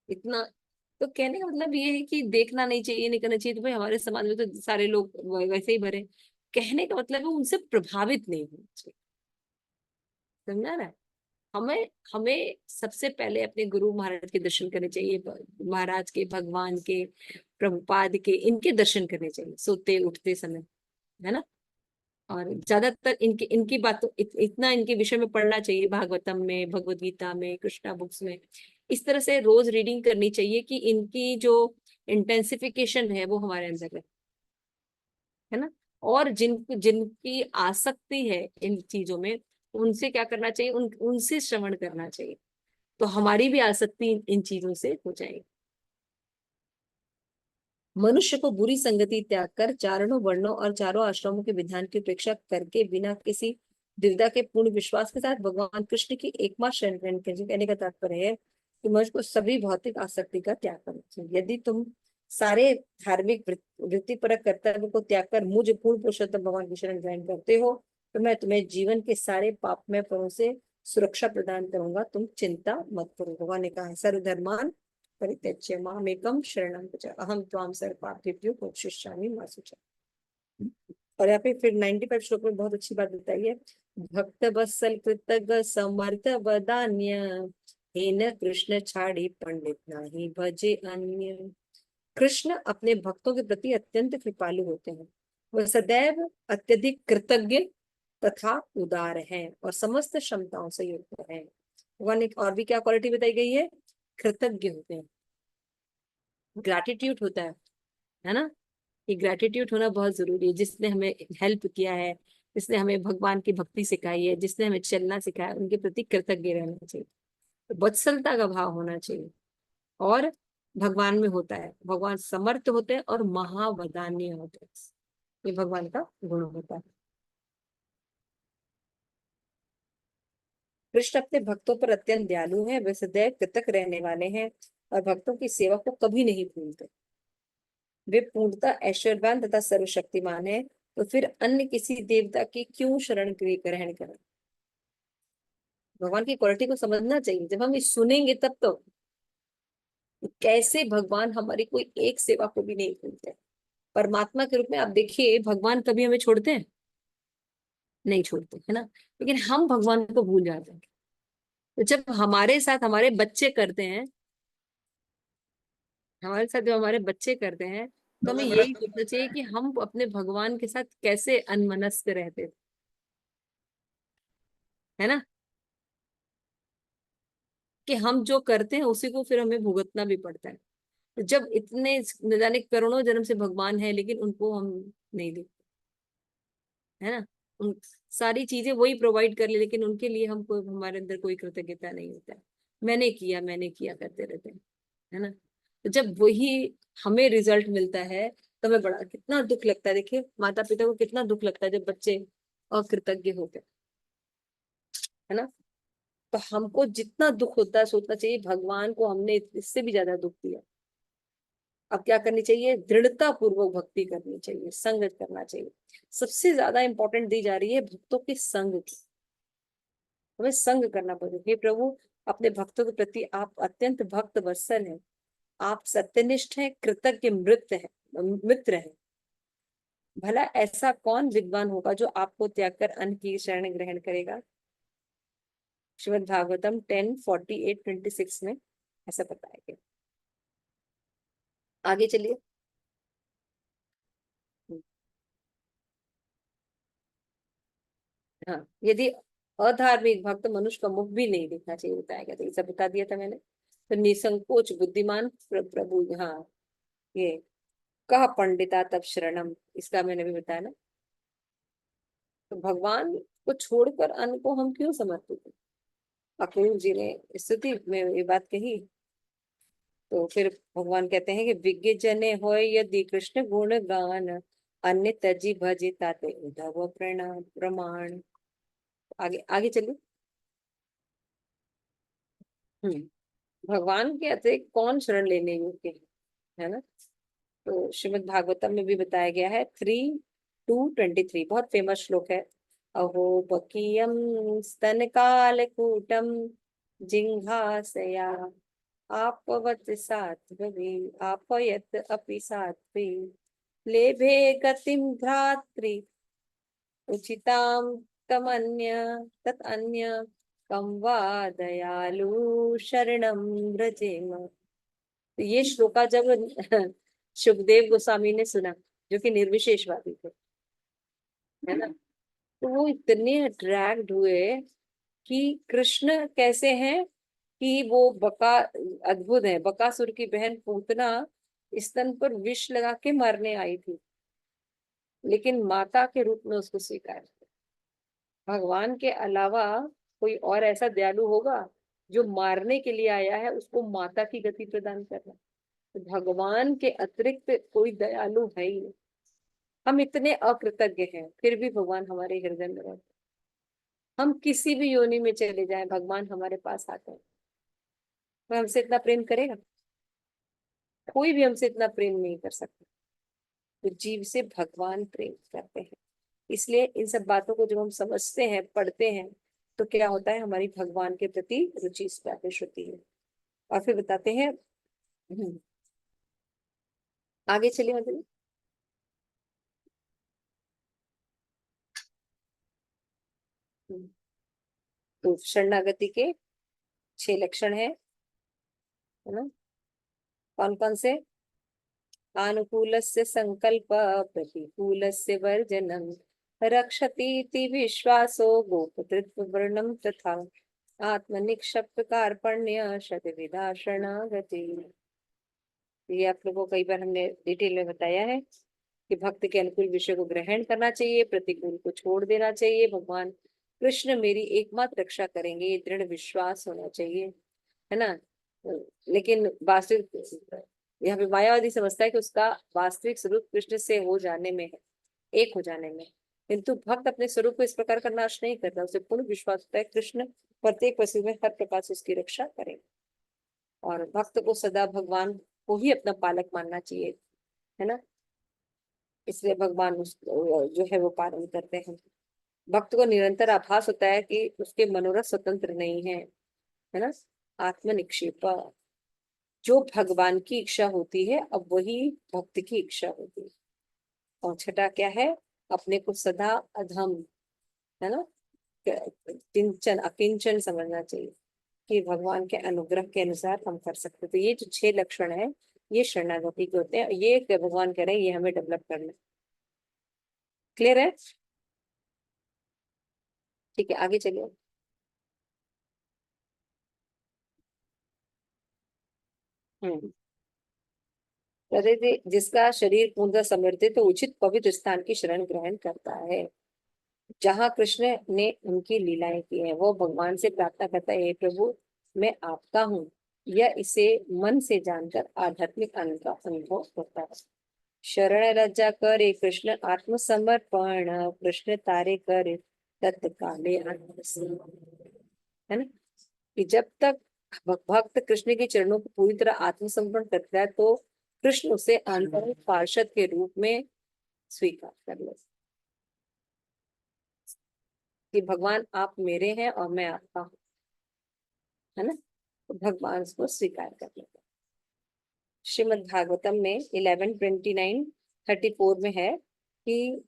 इतना। तो कहने का मतलब ये है कि देखना नहीं चाहिए, नहीं करना चाहिए। तो भाई हमारे समाज में तो सारे लोग वैसे ही भरे। कहने का मतलब है उनसे प्रभावित नहीं होना चाहिए। समझा ना। हमें हमें सबसे पहले अपने गुरु महाराज के दर्शन करने चाहिए, महाराज के, भगवान के, प्रभुपाद के, इनके दर्शन करने चाहिए सोते उठते समय, है ना। और ज्यादातर इनके इनकी बातों इतना इनके विषय में पढ़ना चाहिए, भागवतम में, भगवद गीता में, कृष्णा बुक्स में। इस तरह से रोज रीडिंग करनी चाहिए कि इनकी जो इंटेंसिफिकेशन है वो हमारे अंदर है ना। और जिनकी आसक्ति है इन चीजों में, उनसे क्या करना चाहिए, उनसे श्रवण करना चाहिए। तो हमारी भी आसक्ति इन चीजों से हो जाएगी। मनुष्य को बुरी संगति त्याग कर चारणों वर्णों और चारों आश्रमों के विधान की उपेक्षा करके बिना किसी दुविधा के पूर्ण विश्वास के साथ भगवान कृष्ण की एकमात्र शरण ग्रहण कीजिए। कहने का तात्पर्य है कि मनुष्य को सभी भौतिक आसक्ति का त्याग करना चाहिए। यदि तुम सारे धार्मिक वृत्तिपरक कर्तव्य को त्याग कर मुझ पूर्ण पुरुषोत्तम भगवान की शरण ग्रहण करते हो, तो मैं तुम्हें जीवन के सारे पापमय फलों से सुरक्षा प्रदान करूंगा, तुम चिंता मत करो। भगवान ने कहा है सर्वधर्मान परित्यज्य मामेकम शरणं व्रज अहम त्वाम सर्वपापेभ्यो मोक्षयिष्यामि मा शुचः। और यहाँ पे फिर 95 श्लोक में बहुत अच्छी बात बताई है, भक्त वत्सल कृतज्ञ समर्थ वदान्य हेन कृष्ण छाड़ी पंडित नाही भजे अन्य। कृष्ण अपने भक्तों के प्रति अत्यंत कृपालु होते हैं, वह सदैव अत्यधिक कृतज्ञ तथा उदार हैं और समस्त क्षमताओं से युक्त हैं। भगवान ने और भी क्या क्वालिटी बताई गई है, कृतज्ञ होते हैं, ग्रैटिट्यूड होता है ना। ये ग्रैटिट्यूड होना बहुत जरूरी है। जिसने हमें हेल्प किया है, जिसने हमें भगवान की भक्ति सिखाई है, जिसने हमें चलना सिखाया, उनके प्रति कृतज्ञ रहना चाहिए, वत्सलता का भाव होना चाहिए। और भगवान में होता है, भगवान समर्थ होते हैं और महावदान्य होते हैं, ये भगवान का गुण होता है। कृष्ण अपने भक्तों पर अत्यंत दयालु हैं, वे सदैव कृतज्ञ रहने वाले हैं और भक्तों की सेवा को कभी नहीं भूलते। वे पूर्णतः ऐश्वर्यवान तथा सर्वशक्तिमान है, तो फिर अन्य किसी देवता की क्यों शरण ग्रहण करें। भगवान की क्वालिटी को समझना चाहिए। जब हम ये सुनेंगे तब तो कैसे भगवान हमारी कोई एक सेवा को भी नहीं भूलते। परमात्मा के रूप में आप देखिए, भगवान कभी हमें छोड़ते हैं? नहीं छोड़ते, है ना। लेकिन हम भगवान को भूल जाते हैं। तो जब हमारे साथ हमारे बच्चे करते हैं, हमारे साथ जो हमारे बच्चे करते हैं, तो हमें यही सोचना चाहिए कि हम अपने भगवान के साथ कैसे अनमनस्क रहते थे, है ना। कि हम जो करते हैं उसी को फिर हमें भुगतना भी पड़ता है। तो जब इतने न जाने करोड़ों जन्म से भगवान है, लेकिन उनको हम नहीं देखते, है ना। उन सारी चीजें वही प्रोवाइड कर ले, लेकिन उनके लिए हम कोई, हमारे अंदर कोई कृतज्ञता नहीं होता है। मैंने किया करते रहते हैं, है ना। तो जब वही हमें रिजल्ट मिलता है तो हमें बड़ा कितना दुख लगता है। देखिए माता पिता को कितना दुख लगता है जब बच्चे अकृतज्ञ होते हैं, है ना। तो हमको जितना दुख होता है, सोचना चाहिए भगवान को हमने इससे भी ज्यादा दुख दिया। अब क्या करनी चाहिए, दृढ़ता पूर्वक भक्ति करनी चाहिए, संग करना चाहिए। सबसे ज्यादा इंपॉर्टेंट दी जा रही है भक्तों के संग की। हमें संग करना पड़ेगा। हे प्रभु, अपने भक्तों के प्रति आप अत्यंत भक्त वत्सल हैं, आप सत्यनिष्ठ हैं, कृतज्ञ मित्र हैं। भला ऐसा कौन विद्वान होगा जो आपको त्याग कर अन्य की शरण ग्रहण करेगा। श्रीमद् भागवतम 10:48-26 में ऐसा बताया गया। आगे चलिए। हाँ, यदि अधार्मिक भक्त मनुष्य का मुख भी नहीं देखना चाहिए, बताया गया। तो ये सब बता दिया था मैंने। तो निसंकोच बुद्धिमान प्रभु, हाँ ये कहा पंडिता तब शरणम, इसका मैंने भी बताया ना। तो भगवान को छोड़कर अन्य को हम क्यों समर्पित हैं। अक्रूर जी ने स्तुति में ये बात कही, तो फिर भगवान कहते हैं कि विज्ञ जने हो यदि कृष्ण गुण गान, अन्य तजी भजे ताते उद्धव प्रणाम प्रमाण। आगे आगे चलिए। भगवान के अतिरिक्त कौन शरण लेने योग्य है ना। तो श्रीमद् भागवतम में भी बताया गया है 3:2-23, बहुत फेमस श्लोक है। अहो बकीयम स्तन कालकूटम जिंघासया आपवत सात्ववी आपयत अपि सात्वी लेभे गतिम भ्रातृ उचिताम तमन्य तदन्य कम वा दयालु शरणं व्रजेम। तो ये श्लोका जब सुखदेव गोस्वामी ने सुना, जो कि निर्विशेषवादी थे, है ना, तो वो इतने अट्रैक्ट हुए कि कृष्ण कैसे हैं, कि वो बका अद्भुत है। बकासुर की बहन पूतना स्तन पर विष लगा के मारने आई थी, लेकिन माता के रूप में उसको स्वीकार किया। भगवान के अलावा कोई और ऐसा दयालु होगा जो मारने के लिए आया है उसको माता की गति प्रदान करना। तो भगवान के अतिरिक्त कोई दयालु है ही नहीं। हम इतने अकृतज्ञ हैं, फिर भी भगवान हमारे हृदय में रहते। हम किसी भी योनि में चले जाएं, भगवान हमारे पास आते हैं। तो हमसे इतना प्रेम करेगा कोई भी, हमसे इतना प्रेम नहीं कर सकता। तो जीव से भगवान प्रेम करते हैं। इसलिए इन सब बातों को जब हम समझते हैं, पढ़ते हैं, तो क्या होता है, हमारी भगवान के प्रति रुचि स्टैब्लिश होती है। और फिर बताते हैं, आगे चलिए मतलब। तो शरणागति के 6 लक्षण है ना? कौन कौन से? अनुकूलस्य संकल्प प्रतिकूलस्य वर्जनम, रक्षतीति विश्वासो गोपतृत्व वर्णम तथा आत्मनिक्षिप्त कार्पण्य शतविधा शरणागति। ये आप लोगों को कई बार हमने डिटेल में बताया है कि भक्त के अनुकूल विषय को ग्रहण करना चाहिए, प्रतिकूल को छोड़ देना चाहिए। भगवान कृष्ण मेरी एकमात्र रक्षा करेंगे, ये दृढ़ विश्वास होना चाहिए, है ना? लेकिन वास्तविक यहाँ पे मायावादी समझता है कि उसका वास्तविक स्वरूप कृष्ण से हो जाने में है, एक हो जाने में। किंतु भक्त अपने स्वरूप को इस प्रकार का नाश नहीं करता, उसे पूर्ण विश्वास होता है कृष्ण प्रत्येक परिस्थिति में हर प्रकार से उसकी रक्षा करेंगे। और भक्त को सदा भगवान को ही अपना पालक मानना चाहिए, है ना? इसलिए भगवान जो है वो पालन करते हैं। भक्त को निरंतर आभास होता है कि उसके मनोरथ स्वतंत्र नहीं है ना? आत्मनिक्षेप, जो भगवान की इच्छा होती है अब वही भक्त की इच्छा होती है। और छठा क्या है? अपने को सदा अधम, है ना, किंचन अकिंचन समझना चाहिए कि भगवान के अनुग्रह के अनुसार हम कर सकते। तो ये जो 6 लक्षण है ये शरणागति के होते हैं, ये भगवान कह रहे हैं ये हमें डेवलप करना। क्लियर है? ठीक है, आगे चलिए। जिसका शरीर पूर्णतः समर्पित तो उचित पवित्र स्थान की शरण ग्रहण करता है जहाँ कृष्ण ने उनकी लीलाएं की है। वो भगवान से प्रार्थना करता है, हे प्रभु मैं आपका हूँ, यह इसे मन से जानकर आध्यात्मिक आनंद का अनुभव होता है। शरण लज्जा करे कृष्ण आत्मसमर्पण, कृष्ण तारे कर तत्काले है ना? कि जब तक भक्त कृष्ण के चरणों को पूरी तरह आत्मसमर्पण करता है तो कृष्ण उसे आंतरिक पार्षद के रूप में स्वीकार कर ले कि भगवान आप मेरे हैं और मैं आपका हूँ, है ना? तो भगवान उसको स्वीकार कर लेते। श्रीमद् भागवतम में 11:29-34 में है कि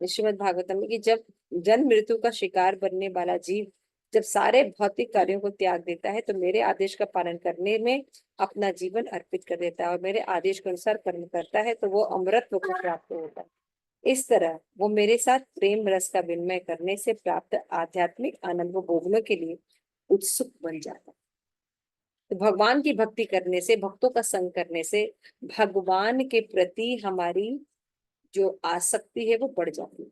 श्रीमद् भागवतम में कि जब जन्म मृत्यु का शिकार बनने वाला जीव जब सारे भौतिक कार्यों को त्याग देता है तो मेरे आदेश का पालन करने में अपना जीवन अर्पित कर देता है और मेरे आदेश के अनुसार कर्म करता है तो वो अमृतत्व को प्राप्त होता है। इस तरह वो मेरे साथ प्रेम रस का विनिमय करने से प्राप्त आध्यात्मिक आनंद को भोगने के लिए उत्सुक बन जाता है। तो भगवान की भक्ति करने से, भक्तों का संग करने से भगवान के प्रति हमारी जो आसक्ति है वो बढ़ जाती है।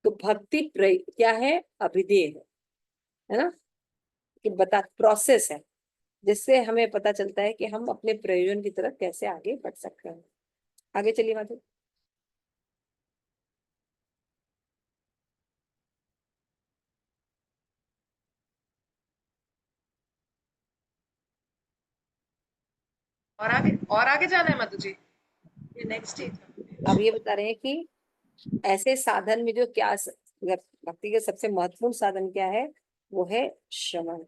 तो भक्ति क्या है? अभिधेय है ना? कि प्रोसेस है जिससे हमें पता चलता है कि हम अपने प्रयोजन की तरफ कैसे आगे बढ़ सकते हैं। आगे चलिए माधव। और आगे जाना है माधु जी, ये नेक्स्ट है। अब ये बता रहे हैं कि ऐसे साधन में जो क्या भक्ति के सबसे महत्वपूर्ण साधन क्या है? वो है श्रवण,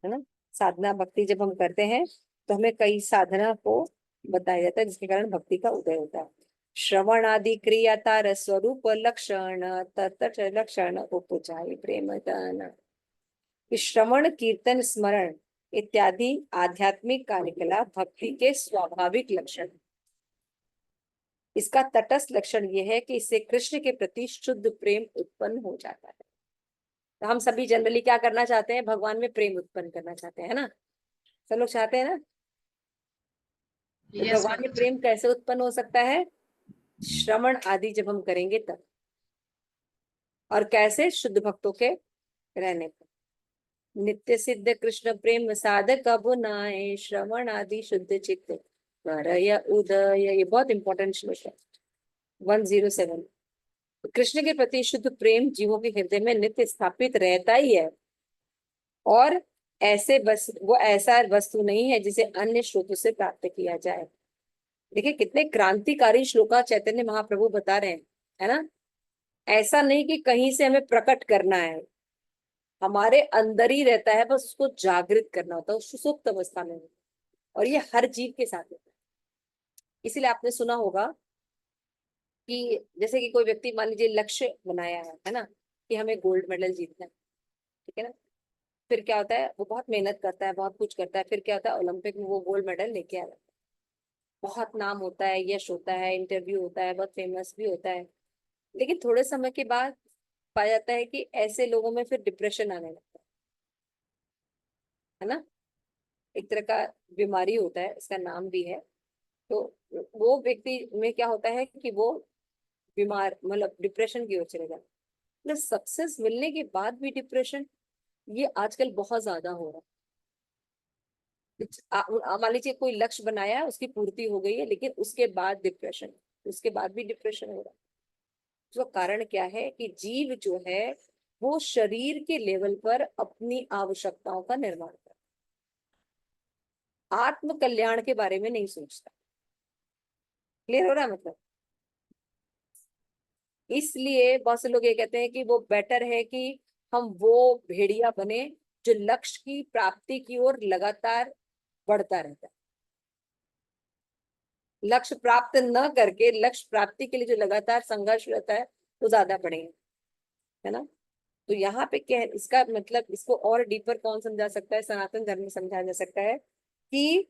है ना? साधना भक्ति जब हम करते हैं तो हमें कई साधना को बताया जाता है जिसके कारण भक्ति का उदय होता है। श्रवण आदि क्रिया तार स्वरूप लक्षण तत् लक्षण उपजाए प्रेम दान। श्रवण कीर्तन स्मरण इत्यादि आध्यात्मिक कार्यकलाप भक्ति के स्वाभाविक लक्षण। इसका तटस्थ लक्षण यह है कि इससे कृष्ण के प्रति शुद्ध प्रेम उत्पन्न हो जाता है। तो हम सभी जनरली क्या करना चाहते हैं? भगवान में प्रेम उत्पन्न करना चाहते हैं ना? सब लोग चाहते हैं ना? तो भगवान में प्रेम कैसे उत्पन्न हो सकता है? श्रवण आदि जब हम करेंगे तब। और कैसे? शुद्ध भक्तों के रहने पर। नित्य सिद्ध कृष्ण प्रेम साधक अबु नाय, श्रवण आदि शुद्ध चित्त करय उदय। ये बहुत इंपॉर्टेंट श्लोक है 107। कृष्ण के प्रति शुद्ध प्रेम जीवों के हृदय में नित्य स्थापित रहता ही है और ऐसे बस वो ऐसा वस्तु नहीं है जिसे अन्य श्लोकों से प्राप्त किया जाए। देखिए कितने क्रांतिकारी श्लोका चैतन्य महाप्रभु बता रहे हैं, है ना? ऐसा नहीं कि कहीं से हमें प्रकट करना है, हमारे अंदर ही रहता है, बस उसको जागृत करना होता है, सुसुप्त अवस्था में। और ये हर जीव के साथ होता है। इसीलिए आपने सुना होगा कि जैसे कि कोई व्यक्ति मान लीजिए लक्ष्य बनाया है ना, कि हमें गोल्ड मेडल जीतना है, ठीक है ना। फिर क्या होता है, वो बहुत मेहनत करता है, बहुत कुछ करता है, फिर क्या होता है, ओलंपिक में वो गोल्ड मेडल लेके आ जाता है, बहुत नाम होता है, यश होता है, इंटरव्यू होता है, बहुत फेमस भी होता है। लेकिन थोड़े समय के बाद पाया जाता है कि ऐसे लोगों में फिर डिप्रेशन आने लगता है ना। एक तरह का बीमारी होता है, इसका नाम भी है। तो वो व्यक्ति में क्या होता है कि वो बीमार, मतलब डिप्रेशन की ओर चले जाता है। मतलब सक्सेस मिलने के बाद भी डिप्रेशन, ये आजकल बहुत ज्यादा हो रहा है। मान लीजिए कोई लक्ष्य बनाया है, उसकी पूर्ति हो गई है, लेकिन उसके बाद डिप्रेशन, उसके बाद भी डिप्रेशन हो रहा है। तो कारण क्या है कि जीव जो है वो शरीर के लेवल पर अपनी आवश्यकताओं का निर्माण करता है, आत्म कल्याण के बारे में नहीं सोचता। क्लियर हो रहा है मतलब। इसलिए बहुत से लोग ये कहते हैं कि वो बेटर है कि हम वो भेड़िया बने जो लक्ष्य की प्राप्ति की ओर लगातार बढ़ता रहता है, लक्ष्य प्राप्त न करके लक्ष्य प्राप्ति के लिए जो लगातार संघर्ष रहता है वो ज्यादा बढ़ेगा, है ना। तो यहाँ पे क्या है, इसका मतलब इसको और डीपर कौन समझा सकता है, सनातन धर्म में समझाया जा सकता है कि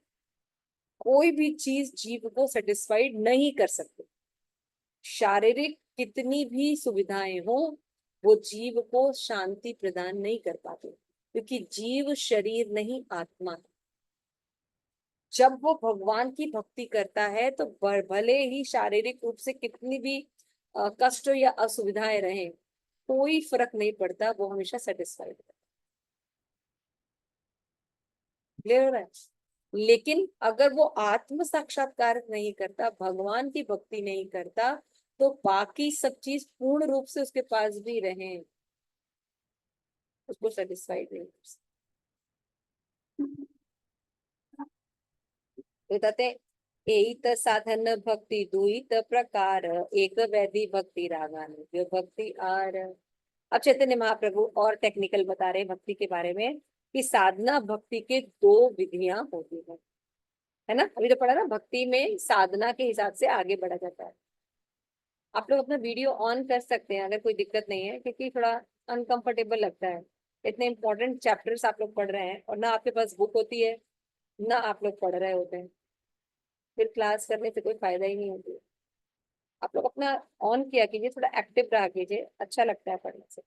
कोई भी चीज जीव को सेटिस्फाइड नहीं कर सकती। शारीरिक कितनी भी सुविधाएं हो, वो जीव को शांति प्रदान नहीं कर पाते, क्योंकि जीव शरीर नहीं आत्मा है। जब वो भगवान की भक्ति करता है तो भले ही शारीरिक रूप से कितनी भी कष्ट या असुविधाएं रहे, कोई फर्क नहीं पड़ता, वो हमेशा सेटिस्फाइड है। क्लियर हो रहा है। लेकिन अगर वो आत्म साक्षात्कार नहीं करता, भगवान की भक्ति नहीं करता, तो बाकी सब चीज पूर्ण रूप से उसके पास भी रहे, उसको सेटिस्फाइड नहीं कर सकता। बताते एत साधन भक्ति दुईत प्रकार, एक वैधि भक्ति रागानुग भक्ति आर। अब चैतन्य महाप्रभु और टेक्निकल बता रहे हैं भक्ति के बारे में, कि साधना भक्ति के दो विधियां होती है ना। अभी तो पढ़ा ना, भक्ति में साधना के हिसाब से आगे बढ़ा जाता है। आप लोग अपना वीडियो ऑन कर सकते हैं अगर कोई दिक्कत नहीं है, क्योंकि थोड़ा अनकंफर्टेबल लगता है, इतने इंपॉर्टेंट चैप्टर्स आप लोग पढ़ रहे हैं और ना आपके पास बुक होती है, ना आप लोग पढ़ रहे होते हैं, फिर क्लास करने से कोई फायदा ही नहीं होती है। आप लोग अपना ऑन किया कीजिए, थोड़ा एक्टिव रहा कीजिए, अच्छा लगता है पढ़ने से।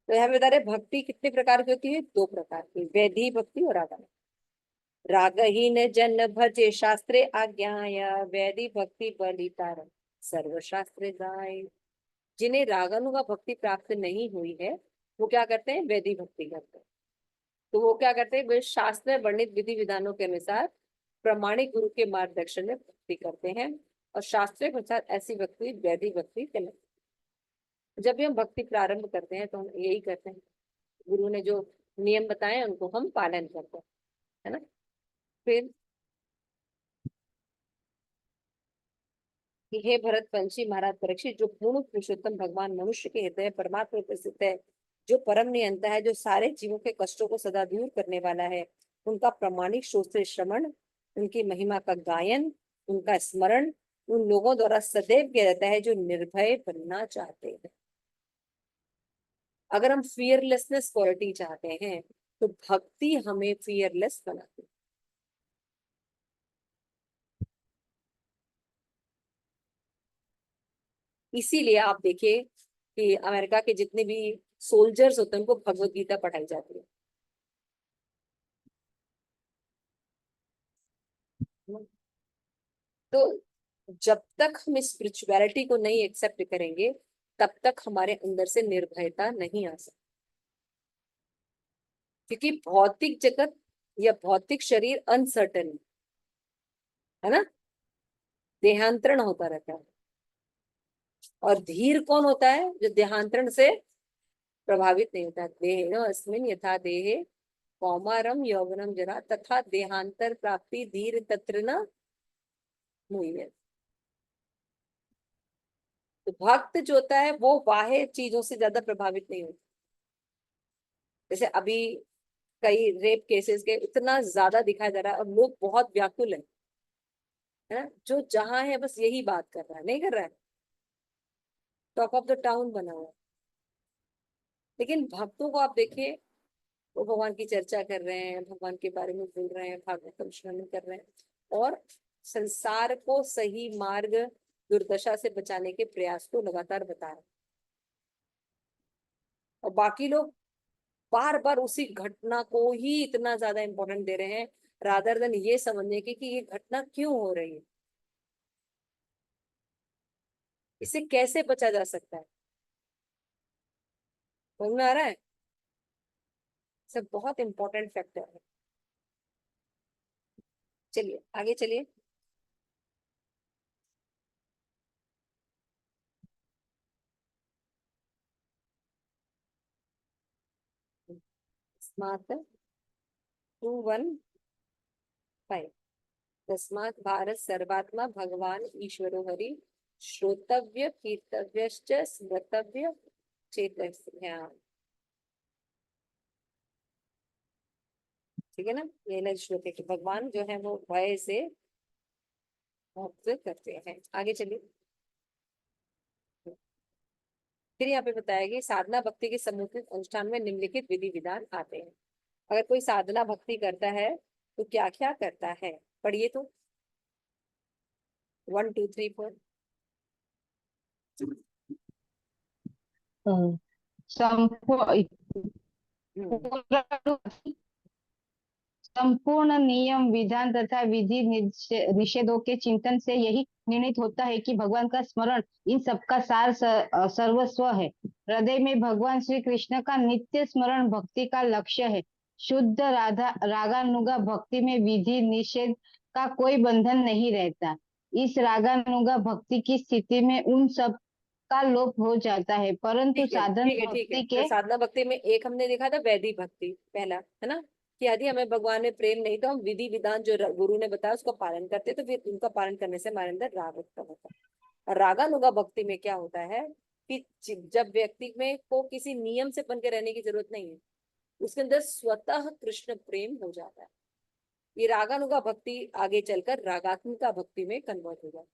तो यहाँ बता रहे भक्ति कितने प्रकार की होती है, दो प्रकार की, वैधि भक्ति और राग। रागहीन जन भजे शास्त्रे आज्ञाया, वैधि भक्ति बलितार सर्वशास्त्र गाय। जिन्हें रागानुगा भक्ति प्राप्त नहीं हुई है, वो क्या करते हैं, वैधि भक्ति करते हैं। तो वो क्या करते हैं, वे शास्त्र में वर्णित विधि विधानों के अनुसार प्रमाणिक गुरु के मार्गदर्शन में भक्ति करते हैं, और शास्त्रों के अनुसार ऐसी भक्ति वैधि भक्ति कहलाती है। जब भी हम भक्ति प्रारंभ करते हैं तो हम यही करते हैं, गुरु ने जो नियम बताए उनको हम पालन करते हैं, है ना। फिर कि हे भरत वंशी महाराज परीक्षित, जो पूर्ण पुरुषोत्तम भगवान मनुष्य के हृदय परमात्मा में स्थित है, जो परम नियंता है, जो सारे जीवों के कष्टों को सदा दूर करने वाला है, उनका प्रामाणिक श्रोत्र श्रवण, उनकी महिमा का गायन, उनका स्मरण उन लोगों द्वारा सदैव किया जाता है जो निर्भय बनना चाहते हैं। अगर हम फियरलेसनेस क्वालिटी चाहते हैं तो भक्ति हमें फियरलेस बनाती है। इसीलिए आप देखिए कि अमेरिका के जितने भी सोल्जर्स होते हैं उनको भगवत गीता पढ़ाई जाती है। तो जब तक हम स्पिरिचुअलिटी को नहीं एक्सेप्ट करेंगे, तब तक हमारे अंदर से निर्भयता नहीं आ सकती, क्योंकि भौतिक जगत या भौतिक शरीर अनसर्टन है ना, देहांतरण होता रहता है। और धीर कौन होता है, जो देहांतरण से प्रभावित नहीं होता। देह अस्मिन यथा देहे कौमारम यौवनम जरा तथा देहांतर प्राप्ति धीर तत्र न मुह्यते। तो भक्त जो होता है वो बाह्य चीजों से ज्यादा प्रभावित नहीं होता। जैसे अभी कई रेप केसेस के इतना ज्यादा दिखाया जा रहा है और लोग बहुत व्याकुल है ना, जो जहां है बस यही बात कर रहा है, नहीं कर रहा है, टॉक ऑफ द टाउन बना हुआ है। लेकिन भक्तों को आप देखिए, वो भगवान की चर्चा कर रहे हैं, भगवान के बारे में बोल रहे हैं, भागवतम श्रवण कर रहे हैं और संसार को सही मार्ग, दुर्दशा से बचाने के प्रयास को लगातार बता रहे हैं। और बाकी लोग बार बार उसी घटना को ही इतना ज्यादा इंपॉर्टेंट दे रहे हैं, रादर देन ये समझने की कि ये घटना क्यों हो रही है, इसे कैसे बचा जा सकता है। समझ में आ रहा है? सब बहुत इंपॉर्टेंट फैक्टर है। चलिए आगे चलिए। स्मार्ट 215 तस्मात् भारत सर्वात्मा भगवान ईश्वरो हरि श्रोतव्य कीर्तव्यश्च स्मृतव्य चेतव्य। ठीक है ना, ये ना श्लोक है कि भगवान जो है वो भय से मुक्त करते हैं। आगे चलिए। फिर यहाँ पे बताया कि साधना भक्ति के समुचित अनुष्ठान में निम्नलिखित विधि विधान आते हैं। अगर कोई साधना भक्ति करता है तो क्या क्या करता है, पढ़िए तो 1 2 3 4। संपूर्ण नियम विधान तथा विधि निषेधों के चिंतन से यही निर्णित होता है कि भगवान का स्मरण इन सबका सार सर्वस्व है। हृदय में भगवान श्री कृष्ण का नित्य स्मरण भक्ति का लक्ष्य है। शुद्ध रागानुगा भक्ति में विधि निषेध का कोई बंधन नहीं रहता। इस रागानुगा भक्ति की स्थिति में उन सब का लोप हो जाता है, परंतु ठीक है साधन ठीक है ठीक है। भक्ति तो के साधना भक्ति में एक हमने देखा था वैदिक भक्ति पहला, है ना, कि यदि हमें भगवान में प्रेम नहीं तो हम विधि विधान जो गुरु ने बताया उसको पालन करते, तो फिर उनका पालन करने से हमारे अंदर राग उत्पन्न होता है। और रागानुगा भक्ति में क्या होता है कि जब व्यक्ति में को किसी नियम से बन के रहने की जरूरत नहीं है, उसके अंदर स्वतः कृष्ण प्रेम हो जाता है। ये रागानुगा भक्ति आगे चलकर रागात्मिका भक्ति में कन्वर्ट हो जाता है।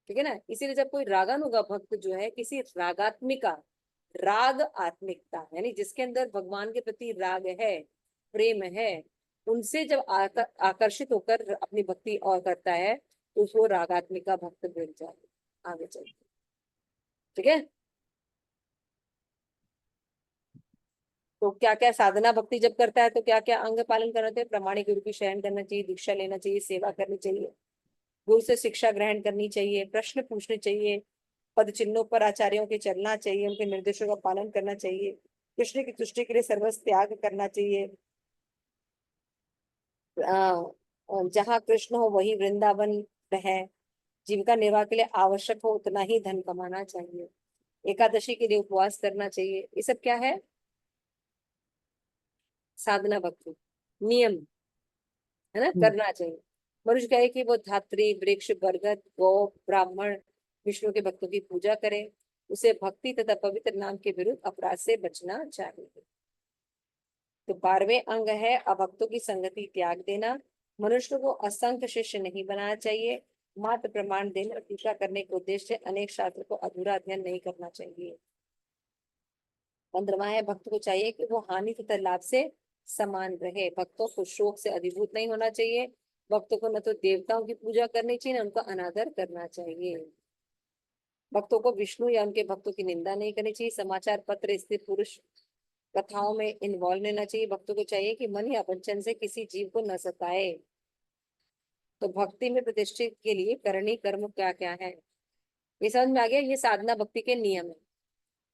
ठीक है ना, इसीलिए जब कोई रागानुगा भक्त जो है किसी रागात्मिका, राग आत्मिकता यानी जिसके अंदर भगवान के प्रति राग है, प्रेम है, उनसे जब आकर्षित होकर अपनी भक्ति और करता है तो उसको रागात्मिका भक्त बन जाए। आगे चलते, ठीक है। तो क्या क्या साधना भक्ति जब करता है तो क्या क्या अंग पालन करना चाहिए? प्रमाणिक गुरु की शरण करना चाहिए, दीक्षा लेना चाहिए, सेवा करनी चाहिए, गुरु से शिक्षा ग्रहण करनी चाहिए, प्रश्न पूछने चाहिए, पद चिन्हों पर आचार्यों के चलना चाहिए, उनके निर्देशों का पालन करना चाहिए, कृष्ण की तुष्टि के लिए सर्वस्व त्याग करना चाहिए। जहाँ कृष्ण हो वही वृंदावन है। जीविका निर्वाह के लिए आवश्यक हो उतना ही धन कमाना चाहिए। एकादशी के लिए उपवास करना चाहिए। ये सब क्या है? साधना भक्ति नियम, है ना, करना चाहिए। मनुष्य कहे कि वो धात्री, वृक्ष, बरगद, गौ, ब्राह्मण, विष्णु के भक्तों की पूजा करे, उसे भक्ति तथा पवित्र नाम के विरुद्ध अपराध से बचना चाहिए। तो 12वें अंग है अभक्तों की संगति त्याग देना। मनुष्य को असंख्य शिष्य नहीं बनाना चाहिए। मात्र प्रमाण देने और टीका करने के उद्देश्य से अनेक शास्त्र को अधूरा अध्ययन नहीं करना चाहिए। 15वां है भक्त को चाहिए कि वो हानि तथा लाभ से समान रहे। भक्तों को शोक से अधिभूत नहीं होना चाहिए। भक्तों को न तो देवताओं की पूजा करनी चाहिए न उनका अनादर करना चाहिए। भक्तों को विष्णु या उनके भक्तों की निंदा नहीं करनी चाहिए। समाचार पत्र, स्त्री पुरुष कथाओं में इन्वॉल्व लेना चाहिए। भक्तों को चाहिए कि मन या वचन से किसी जीव को न सताए। तो भक्ति में प्रतिष्ठित के लिए करनी कर्म क्या क्या है ये समझ में आ गया। ये साधना भक्ति के नियम है।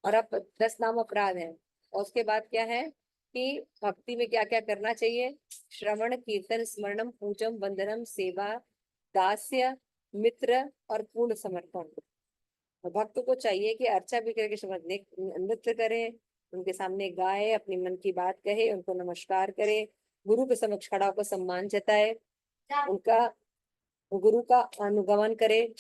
और अब 10 नाम अपराध है। और उसके बाद क्या है कि भक्ति में क्या क्या करना चाहिए? श्रवण, कीर्तन, स्मरणम, पूजम, वंदनम, सेवा, दास्य, मित्र और पूर्ण समर्पण। भक्त को चाहिए कि अर्चा भी करके नृत्य करे, उनके सामने गाए, अपनी मन की बात कहे, उनको नमस्कार करे, गुरु के समक्ष खड़ा होकर सम्मान जताए, उनका गुरु का अनुगमन करे,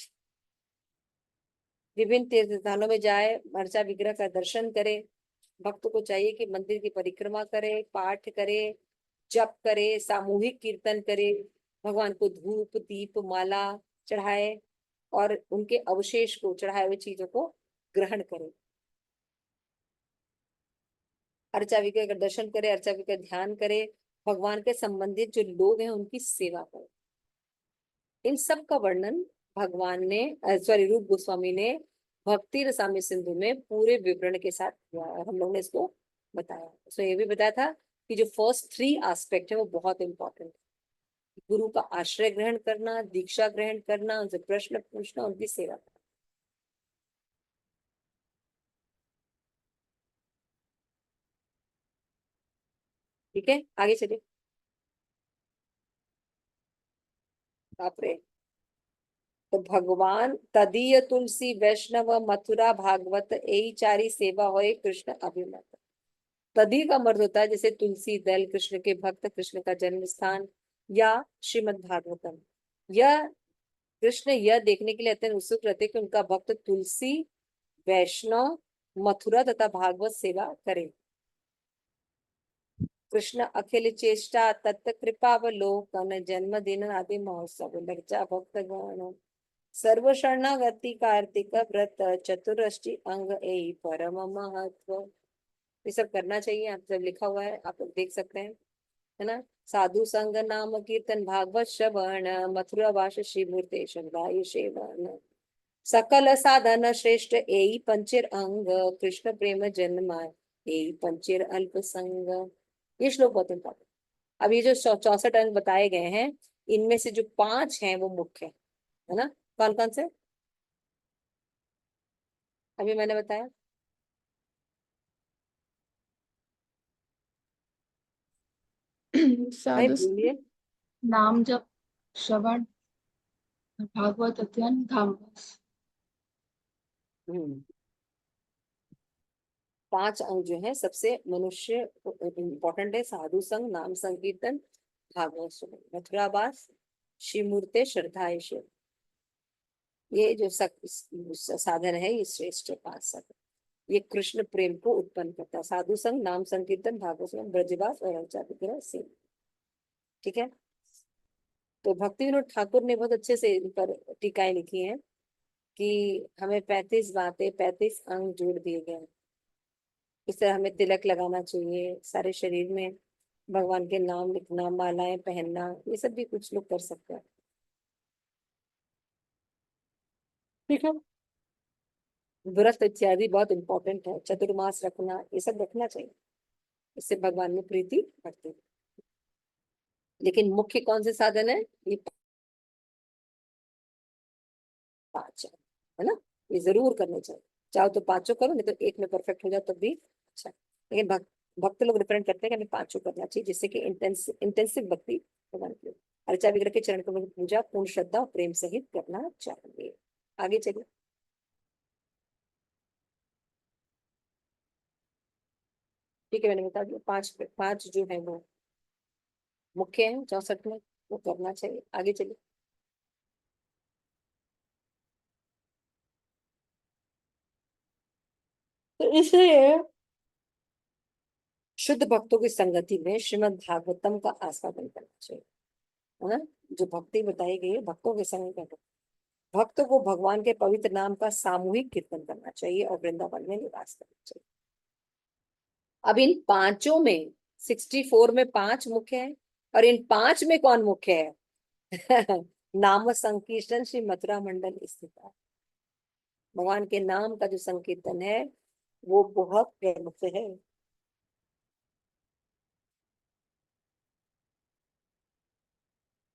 विभिन्न तीर्थ स्थानों में जाए, अर्चा विग्रह का दर्शन करे। भक्त को चाहिए कि मंदिर की परिक्रमा करे, पाठ करे, जप करे, सामूहिक कीर्तन करे, भगवान को धूप दीप माला चढ़ाए और उनके अवशेष को, चढ़ाए हुए चीजों को ग्रहण करे। अर्चा विग्रह का दर्शन करे, अर्चा विग्रह का ध्यान करे, भगवान के संबंधित जो लोग हैं उनकी सेवा करे। इन सब का वर्णन भगवान ने सॉरी रूप गोस्वामी ने भक्ति रसामृत सिंधु में पूरे विवरण के साथ किया और हम लोग ने इसको बताया। तो ये भी बताया था कि जो फर्स्ट 3 एस्पेक्ट है वो बहुत इंपॉर्टेंट है। गुरु का आश्रय ग्रहण करना, दीक्षा ग्रहण करना, उनसे प्रश्न पूछना, उनकी सेवा करना। ठीक है, आगे चलिए। बाप रे। तो भगवान तदीय तुलसी वैष्णव मथुरा भागवत यही चारी सेवा होए कृष्ण अभिमत। तदी का मर्द होता है जैसे तुलसी दल, कृष्ण के भक्त, कृष्ण का जन्म स्थान या श्रीमद् भागवतम। यह कृष्ण यह देखने के लिए अत्यंत उत्सुक रहते कि उनका भक्त तुलसी वैष्णव मथुरा तथा भागवत सेवा करे। कृष्ण अखिल चेष्टा तत्त कृपावलोकन जन्मदिन आदि महोत्सव लज्जा भक्त गण सर्व शरणागति कार्तिक व्रत चतुरष्टि अंग ए परम महत्व। ये सब करना चाहिए, आप जब लिखा हुआ है आप देख सकते हैं, है ना। साधु संग नाम कीर्तन भागवत श्रवण मथुरा वास श्री मूर्ति शंगाई सेवन सकल साधन श्रेष्ठ एई पंचेर अंग कृष्ण प्रेम जन्म एई पंचेर अल्प संग। ये श्लोक बहुत इंपॉर्टेंट। अब ये जो 64 अंग बताए गए हैं इनमें से जो 5 हैं वो मुख्य है ना। कौन कौन से अभी मैंने बताया? भाई साधु बोलिए। नाम जप, श्रवण, भागवत अध्ययन, धाम वास। 5 अंग जो है सबसे मनुष्य इंपॉर्टेंट है। साधु संग, नाम संकीर्तन, भागवत श्रवण, मथुरावास, शिवमूर्ते श्रद्धा शिव। ये जो साधन है ये श्रेष्ठ 5 साधन। ये कृष्ण प्रेम को उत्पन्न करता है। साधु संग, नाम संकीर्तन, भागवत श्रवण, ब्रजवास और अर्चा विग्रह से। ठीक है। तो भक्ति विनोद ठाकुर ने बहुत अच्छे से इन पर टीकाएं लिखी हैं कि हमें 35 बातें, 35 अंग जोड़ दिए गए हैं। इस तरह हमें तिलक लगाना चाहिए, सारे शरीर में भगवान के नाम लिखना, मालाएं पहनना, ये सब भी कुछ लोग कर सकते हैं। ठीक है। व्रत इत्यादि बहुत इंपॉर्टेंट है, चतुर्मास रखना, ये सब रखना चाहिए, इससे भगवान में प्रीति बढ़ती है। लेकिन मुख्य कौन से साधन है? ये 5 है ना। ये जरूर करने चाहिए, चाहो तो 5 करो, नहीं तो एक में परफेक्ट हो जाए तो भी अच्छा। लेकिन भक्त लोग रिप्रेजेंट करते हैं कि हमें 5 करना चाहिए, जिससे कि इंटेंसिव भक्ति भगवान की। अर्चा विग्रह के चरण कमल की पूजा पूर्ण श्रद्धा और प्रेम सहित करना चाहिए। आगे चलिए। ठीक है, मैंने बता दिया 5 जो है वो मुख्य है 64 में, वो करना चाहिए। आगे चलिए। तो इसलिए शुद्ध भक्तों की संगति में श्रीमद् भागवतम का आस्वादन करना चाहिए, है ना। जो भक्ति बताई गई है भक्तों के संग का, भक्तों को भगवान के पवित्र नाम का सामूहिक कीर्तन करना चाहिए और वृंदावन में निवास करना चाहिए। अब इन 5 में 64 में 5 मुख्य है और इन 5 में कौन मुख्य है? नाम संकीर्तन श्री मथुरा मंडल स्थित है। भगवान के नाम का जो संकीर्तन है वो बहुत प्रमुख है।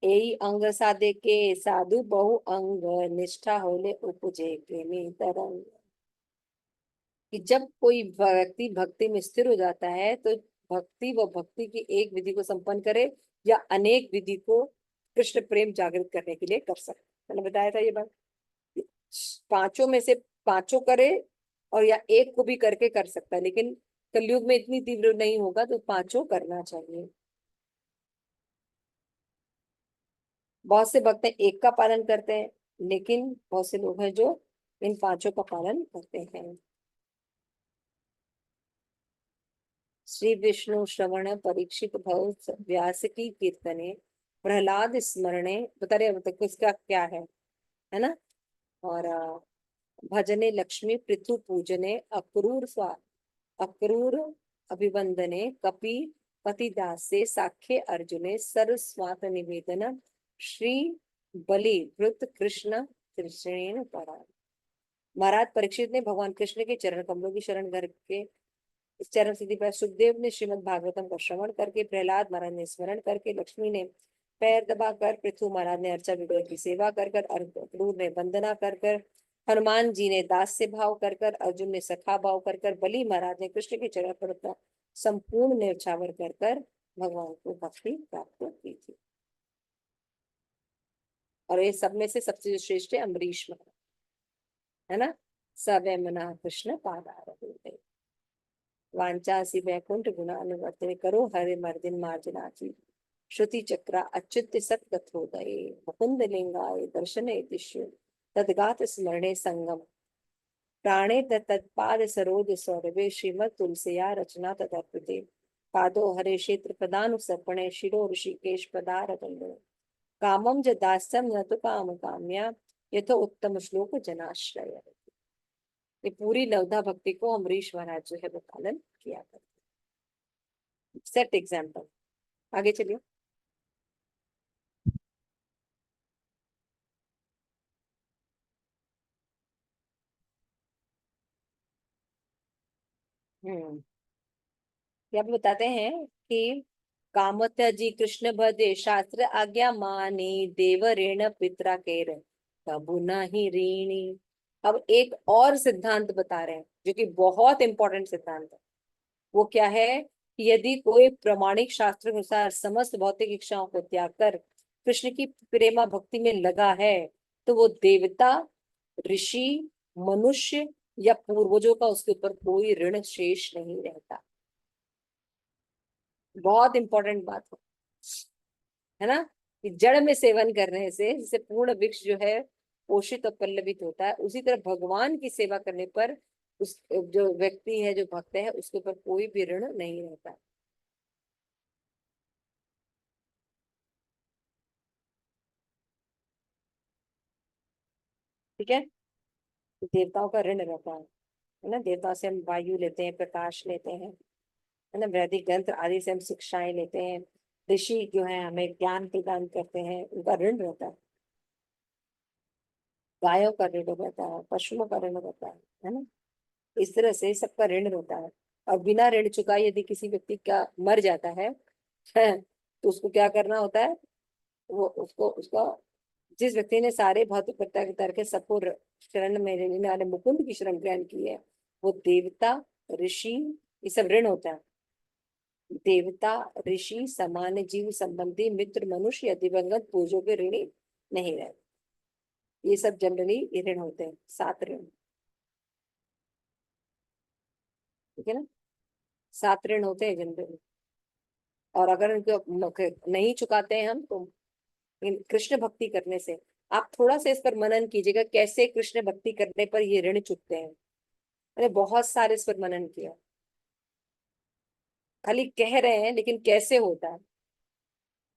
यही अंग साधे के साधु बहु अंग निष्ठा होले उपजे प्रेमी तरंग। कि जब कोई व्यक्ति भक्ति में स्थिर हो जाता है तो भक्ति की एक विधि को संपन्न करे या अनेक विधि को कृष्ण प्रेम जागृत करने के लिए कर सकते। मैंने बताया था ये बात, 5 में से 5 करे और या एक को भी करके कर सकता है, लेकिन कलयुग में इतनी तीव्र नहीं होगा तो 5 करना चाहिए। बहुत से भक्त एक का पालन करते हैं, लेकिन बहुत से लोग हैं जो इन पांचों का पालन करते हैं। श्री विष्णु श्रवण परीक्षित भव व्यास की कीर्तने प्रहलाद स्मरणे, बता रहे अब तक इसका क्या है ना। और भजने लक्ष्मी पृथु पूजने अक्रूर अभिवंदने कपि पतिदासे साख्य अर्जुने सर्वस्वात निवेदन श्री बलि वृत कृष्ण कृष्णेन परा। महाराज परीक्षित ने भगवान कृष्ण के चरण कमलों की शरण करके इस चरण सिद्धि पर सुखदेव ने श्रीमद् भागवतम का श्रवण करके, प्रहलाद महाराज ने स्मरण करके, लक्ष्मी ने पैर दबाकर, पृथु महाराज ने अर्चा विग्रह की सेवा कर कर, अक्रूर ने वंदना कर कर, हनुमान जी ने दास से भाव कर कर, अर्जुन ने सखा भाव कर कर, बलि महाराज ने कृष्ण के चरण पर अपना संपूर्ण न्यौछावर कर कर भगवान को भक्ति प्राप्त की थी। और ये सब में से सबसे जो श्रेष्ठ है अम्बरीश महाराज, है ना। सवै मना कृष्ण पादार वांचासी वैकुंठ गुणानुवर्तने करो हरे मर्दिन मार्जनाची श्रुति चक्रा अच्युत सत्कथोदये मुकुंद लिंगाय दर्शने दिश्य तद्गात स्मरणे संगम प्राणे तत्पाद सरोज सौरभे श्रीमद तुलसिया रचना तदर्पिते पादो हरे क्षेत्र पदानुसर्पणे शिरो ऋषिकेश पदार कामम ज दास्यम न तो काम काम्या यथो उत्तम श्लोक जनाश्रय। ये पूरी नवधा भक्ति को अम्बरीश महाराज जो है वो पालन किया करते। सेट एग्जाम्पल, आगे चलिए। ये आप बताते हैं कि कामत्याजी कृष्ण भजे शास्त्र आज्ञा मानी देव ऋण पित्रा केर कबू नहीं ऋणी। अब एक और सिद्धांत बता रहे हैं जो कि बहुत इंपॉर्टेंट सिद्धांत है। वो क्या है कि यदि कोई प्रमाणिक शास्त्र अनुसार समस्त भौतिक इच्छाओं को त्याग कर कृष्ण की प्रेमा भक्ति में लगा है तो वो देवता, ऋषि, मनुष्य या पूर्वजों का उसके ऊपर कोई ऋण शेष नहीं रहता। बहुत इंपॉर्टेंट बात है ना, कि जड़ में सेवन करने से जिससे पूर्ण वृक्ष जो है पोषित और पल्लवित होता है, उसी तरह भगवान की सेवा करने पर उस जो व्यक्ति है, जो भक्त है, उसके ऊपर कोई भी ऋण नहीं रहता। ठीक है, देवताओं का ऋण रहता है ना। देवताओं से हम वायु लेते हैं, प्रकाश लेते हैं, है ना। वैदिक ग्रंथ आदि से हम शिक्षाएं लेते हैं। ऋषि जो है हमें ज्ञान प्रदान करते हैं, उनका ऋण रहता है। गायों का ऋण रहता है, पशुओं का ऋण रहता है ना। इस तरह से सबका ऋण रहता है। और बिना ऋण चुकाए यदि किसी व्यक्ति का मर जाता है तो उसको क्या करना होता है, वो उसको उसका जिस व्यक्ति ने सारे भौतिक प्रत्यय करके सबको शरण में लेने वाले मुकुंद की शरण ग्रहण की है, वो देवता, ऋषि, ये सब ऋण होता है। देवता, ऋषि, सामान्य जीव संबंधी, मित्र, मनुष्य या दिवंगत पूर्वजों के ऋणी नहीं रहते। ये सब जनरली ऋण होते हैं, 7 ऋण। ठीक है ना, 7 ऋण होते हैं जनरली। और अगर उनको नहीं चुकाते हैं हम तो कृष्ण भक्ति करने से, आप थोड़ा सा इस पर मनन कीजिएगा कैसे कृष्ण भक्ति करने पर ये ऋण चुकते हैं। मैंने बहुत सारे इस पर मनन किया। खाली कह रहे हैं लेकिन कैसे होता है।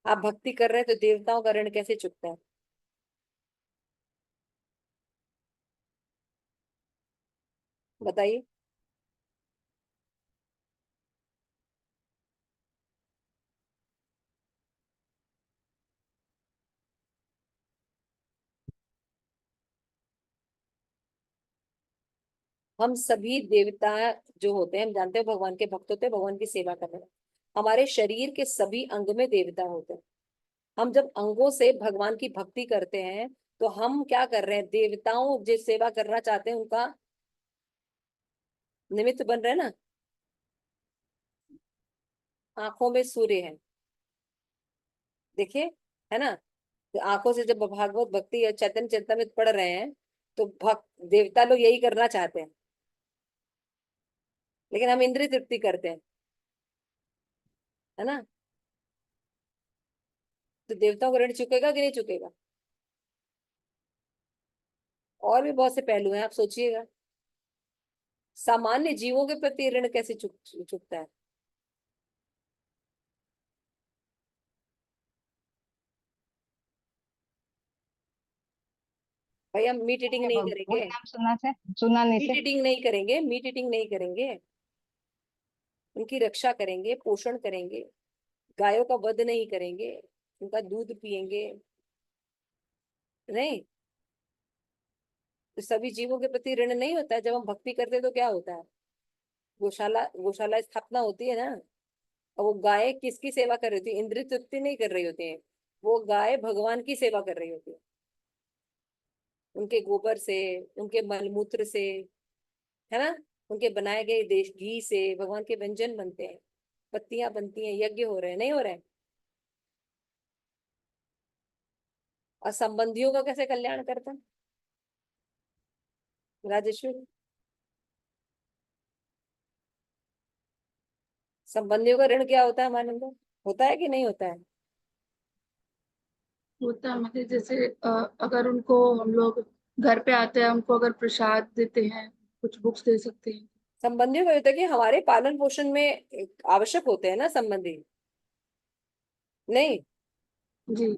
आप भक्ति कर रहे हैं तो देवताओं का ऋण कैसे चुकता है, बताइए। हम सभी देवता जो होते हैं, हम जानते हैं भगवान के भक्त होते हैं, भगवान की सेवा करने वाले। हमारे शरीर के सभी अंग में देवता होते हैं। हम जब अंगों से भगवान की भक्ति करते हैं तो हम क्या कर रहे हैं, देवताओं जो सेवा करना चाहते हैं उनका निमित्त बन रहे हैं ना। आंखों में सूर्य है, देखिए, है ना। तो आंखों से जब भागवत भक्ति या चैतन्य चरितमृत पढ़ रहे हैं तो भक्त देवता लोग यही करना चाहते हैं, लेकिन हम इंद्रिय तृप्ति करते हैं, है ना। तो देवताओं का ऋण चुकेगा कि नहीं चुकेगा। और भी बहुत से पहलू हैं, आप सोचिएगा। सामान्य जीवों के प्रति ऋण कैसे चुकता है? भाई हम मीट ईटिंग नहीं भगवान करेंगे, नाम सुनाने मीट से ईटिंग नहीं करेंगे, मीट ईटिंग नहीं करेंगे, उनकी रक्षा करेंगे, पोषण करेंगे, गायों का वध नहीं करेंगे, उनका दूध पिएंगे नहीं। तो सभी जीवों के प्रति ऋण नहीं होता है। जब हम भक्ति करते हैं तो क्या होता है? गौशाला गौशाला स्थापना होती है ना, और वो गाय किसकी सेवा कर रही होती है? इंद्रिय तृप्ति नहीं कर रही होती है, वो गाय भगवान की सेवा कर रही होती है। उनके गोबर से, उनके मलमूत्र से, है ना, उनके बनाए गए देश घी से भगवान के व्यंजन बनते हैं, पत्तियां बनती हैं, यज्ञ हो रहे हैं, नहीं हो रहे हैं? और संबंधियों का कैसे कल्याण करता है राजेश्वरी? संबंधियों का ऋण क्या होता है हमारे अंदर? होता है कि नहीं होता है? होता है मतलब जैसे अगर उनको हम लोग घर पे आते हैं, उनको अगर प्रसाद देते हैं, कुछ बुक्स दे सकते हैं। संबंधियों का होता है कि हमारे पालन पोषण में आवश्यक होते हैं ना संबंधी, नहीं? जी।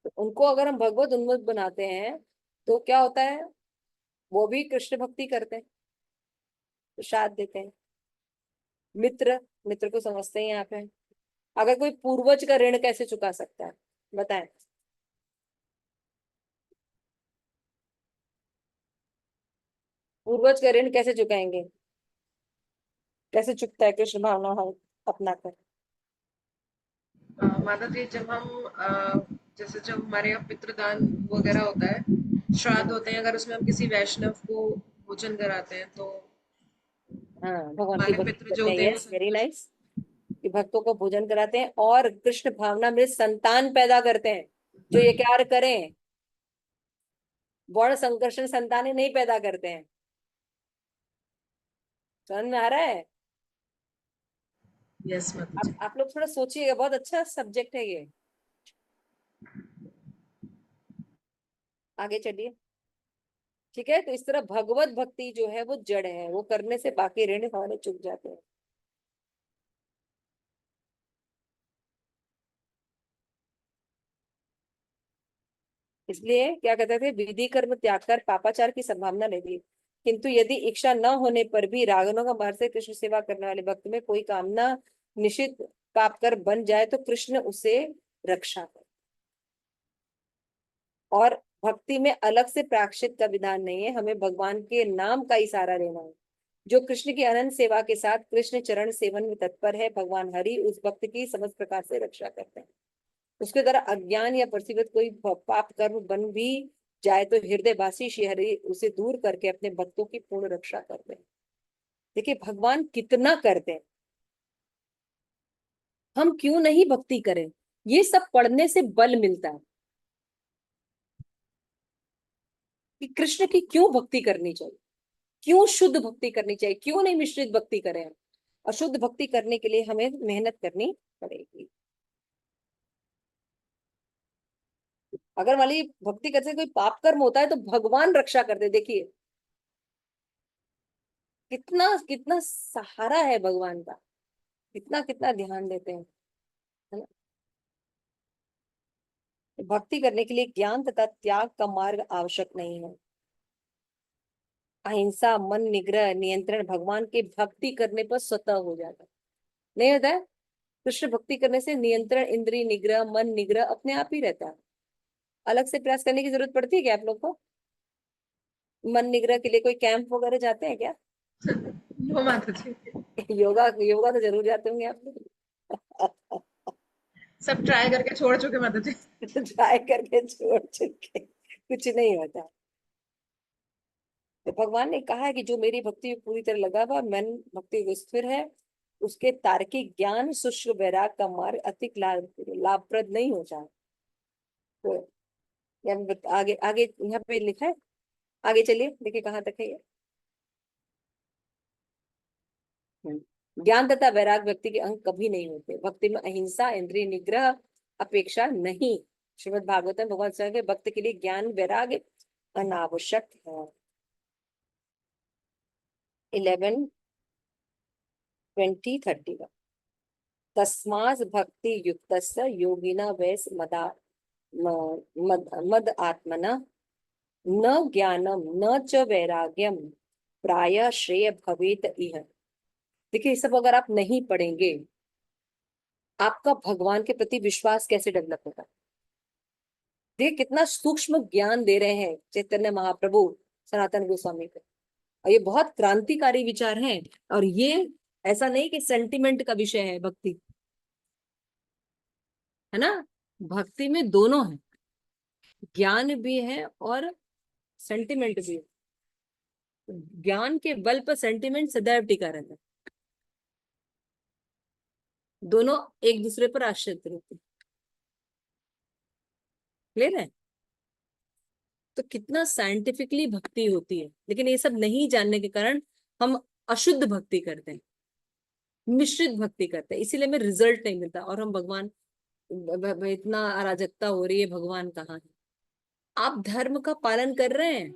तो उनको अगर हम भगवत उन्मुख बनाते हैं तो क्या होता है? वो भी कृष्ण भक्ति करते हैं, प्रसाद देते हैं। मित्र, मित्र को समझते हैं यहाँ पे। अगर कोई पूर्वज का ऋण कैसे चुका सकता है, बताएं? पूर्वज का ऋण कैसे चुकाएंगे? कैसे चुकता है कृष्ण भावना हम अपना कर? माता जी, जब हम जैसे जब हमारे यहाँ पितृदान वगैरह होता है, श्राद्ध होते हैं, अगर उसमें हम किसी वैष्णव को भोजन कराते हैं तो हाँ, भगवान की हमारे भक्ति पितृ जो करते हैं, होते हैं वो यस, वेरी नाइस। कि भक्तों को भोजन कराते हैं और कृष्ण भावना में संतान पैदा करते हैं। जो ये कार्य करें, वर्ण संकर्षण संतानें नहीं पैदा करते हैं। समझ में आ रहा है? यस माता जी। आप लोग थोड़ा सोचिएगा, बहुत अच्छा सब्जेक्ट है ये। आगे चलिए। ठीक है, तो इस तरह भगवत भक्ति जो है वो जड़ है, वो करने से बाकी ऋण हमारे चुक जाते हैं। इसलिए क्या कहते थे, विधि कर्म त्याग कर पापाचार की संभावना नहीं थी, किंतु यदि इच्छा न होने पर भी रागनों का मार्ग से कृष्ण सेवा करने वाले भक्त में कोई कामना निश्चित पाप कर बन जाए तो कृष्ण उसे रक्षा कर। और भक्ति में अलग से प्रायश्चित का विधान नहीं है, हमें भगवान के नाम का ही सहारा लेना है। जो कृष्ण की अनंत सेवा के साथ कृष्ण चरण सेवन में तत्पर है, भगवान हरि उस भक्त की समस्त प्रकार से रक्षा करते हैं। उसके द्वारा अज्ञान या प्रतिबद्ध कोई पाप कर्म बन भी जाए तो हृदयवासी श्री हरि उसे दूर करके अपने भक्तों की पूर्ण रक्षा करते हैं। देखिए भगवान कितना करते हैं, हम क्यों नहीं भक्ति करें? ये सब पढ़ने से बल मिलता है कि कृष्ण की क्यों भक्ति करनी चाहिए, क्यों शुद्ध भक्ति करनी चाहिए, क्यों नहीं मिश्रित भक्ति करें हम। अशुद्ध भक्ति करने के लिए हमें मेहनत करनी पड़ेगी। अगर वाली भक्ति करते कोई पाप कर्म होता है तो भगवान रक्षा करते। देखिए कितना कितना सहारा है भगवान का, कितना कितना ध्यान देते हैं, है ना? भक्ति करने के लिए ज्ञान तथा त्याग का मार्ग आवश्यक नहीं है। अहिंसा, मन निग्रह, नियंत्रण भगवान के भक्ति करने पर स्वतः हो जाता है, नहीं होता है? कृष्ण भक्ति करने से नियंत्रण, इंद्रिय निग्रह, मन निग्रह अपने आप ही रहता है। अलग से प्रयास करने की जरूरत पड़ती है क्या आप लोग को? मन निग्रह के लिए कोई कैंप वगैरह जाते हैं क्या? नो माता जी, योगा योगा तो जरूर जाते होंगे आप लोग। सब ट्राई करके छोड़ चुके माता जी। ट्राई करके छोड़ चुके, कुछ नहीं होता। तो भगवान ने कहा है कि जो मेरी भक्ति में पूरी तरह लगा हुआ, मन भक्ति को स्थिर है, उसके तार्किक ज्ञान शुष्क वैराग का मार्ग अधिक लाभप्रद नहीं हो जाए। तो आगे आगे यहाँ पे लिखा है, आगे चलिए देखिए कहाँ तक है ये। ज्ञान तथा वैराग व्यक्ति के अंग कभी नहीं होते। भक्ति में अहिंसा, इंद्रिय निग्रह, अपेक्षा नहीं, श्रीमद् भागवतम भगवान स्वयं के भक्त के लिए ज्ञान वैराग्य अनावश्यक है। 11, 20, 31 तस्मात् भक्ति युक्तस्य योगिना वैस मद आत्मना न ज्ञानम न च वैराग्यम प्राय श्रेय भवेत इह। देखिए, ये सब अगर आप नहीं पढ़ेंगे, आपका भगवान के प्रति विश्वास कैसे डेवलप होगा? देखिए कितना सूक्ष्म ज्ञान दे रहे हैं चैतन्य महाप्रभु सनातन गोस्वामी को, और ये बहुत क्रांतिकारी विचार हैं। और ये ऐसा नहीं कि सेंटिमेंट का विषय है भक्ति, है ना? भक्ति में दोनों है, ज्ञान भी है और सेंटिमेंट भी है। ज्ञान के बल पर सेंटिमेंट सदैव टिका रहता है, दोनों एक दूसरे पर आश्रित रहते हैं। क्लियर है? तो कितना साइंटिफिकली भक्ति होती है, लेकिन ये सब नहीं जानने के कारण हम अशुद्ध भक्ति करते हैं, मिश्रित भक्ति करते हैं, इसीलिए हमें रिजल्ट नहीं मिलता। और हम भगवान, इतना अराजकता हो रही है, भगवान कहाँ है? आप धर्म का पालन कर रहे हैं,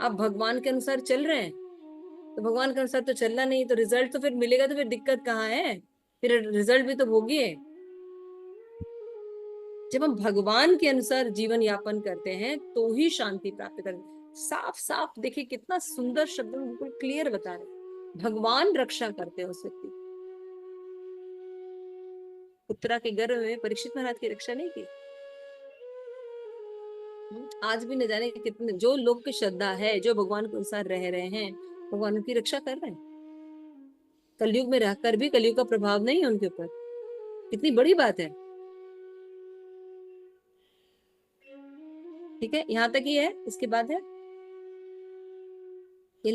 आप भगवान के अनुसार चल रहे हैं, तो भगवान के अनुसार तो चलना नहीं, तो रिजल्ट तो फिर मिलेगा, तो फिर दिक्कत कहाँ है? फिर रिजल्ट भी तो भोगिए। जब हम भगवान के अनुसार जीवन यापन करते हैं तो ही शांति प्राप्त करते हैं। साफ साफ देखिए कितना सुंदर शब्द में बिल्कुल क्लियर बता रहे, भगवान रक्षा करते हैं उस व्यक्ति। उत्तरा के गर्भ में परीक्षित महाराज की रक्षा नहीं की। आज भी न जाने कितने जो लोग की श्रद्धा है, जो भगवान के अनुसार रह रहे हैं, भगवान उनकी रक्षा कर रहे हैं। कलयुग में रहकर भी कलयुग का प्रभाव नहीं है उनके ऊपर, कितनी बड़ी बात है। ठीक है, यहाँ तक ही है। इसके बाद है ये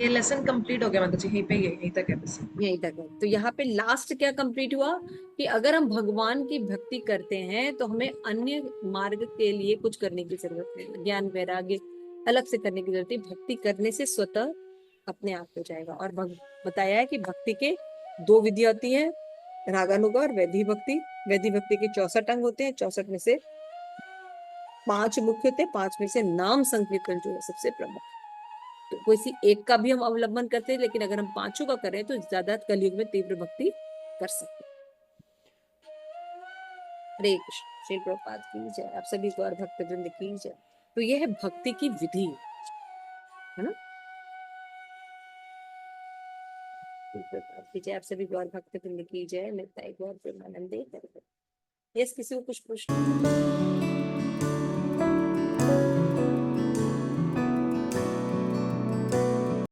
लेसन कंप्लीट हो गया माता जी, यहीं पे यहीं तक है बस। यहीं तक है। तो यहाँ पे लास्ट क्या कंप्लीट हुआ कि अगर हम भगवान की भक्ति करते हैं तो हमें अन्य मार्ग के लिए कुछ करने की जरूरत नहीं, ज्ञान वैराग्य अलग से करने की जरूरत है। भक्ति करने से स्वतः अपने आप हो जाएगा। और बताया है कि भक्ति के 2 विधि होती है, रागानुगा और वैधि भक्ति। वैधि भक्ति के 64 अंग होते हैं, 64 में से 5 मुख्य होते हैं, 5 में से नाम संकीर्तन जो है सबसे प्रमुख। तो किसी एक का भी हम अवलंबन करते हैं, लेकिन अगर हम 5 का करें तो ज्यादा कलयुग में तीव्र भक्ति कर सकते हैं। हरे कृष्ण। श्री प्रभुपाद की जय। आप सभी गौर भक्त वृंद की जय। तो यह है भक्ति की विधि, है ना? आप सभी गौर भक्त वृंद की जय। मिलता है गौर प्रेमानंदे। यस, किसी को कुछ प्रश्न?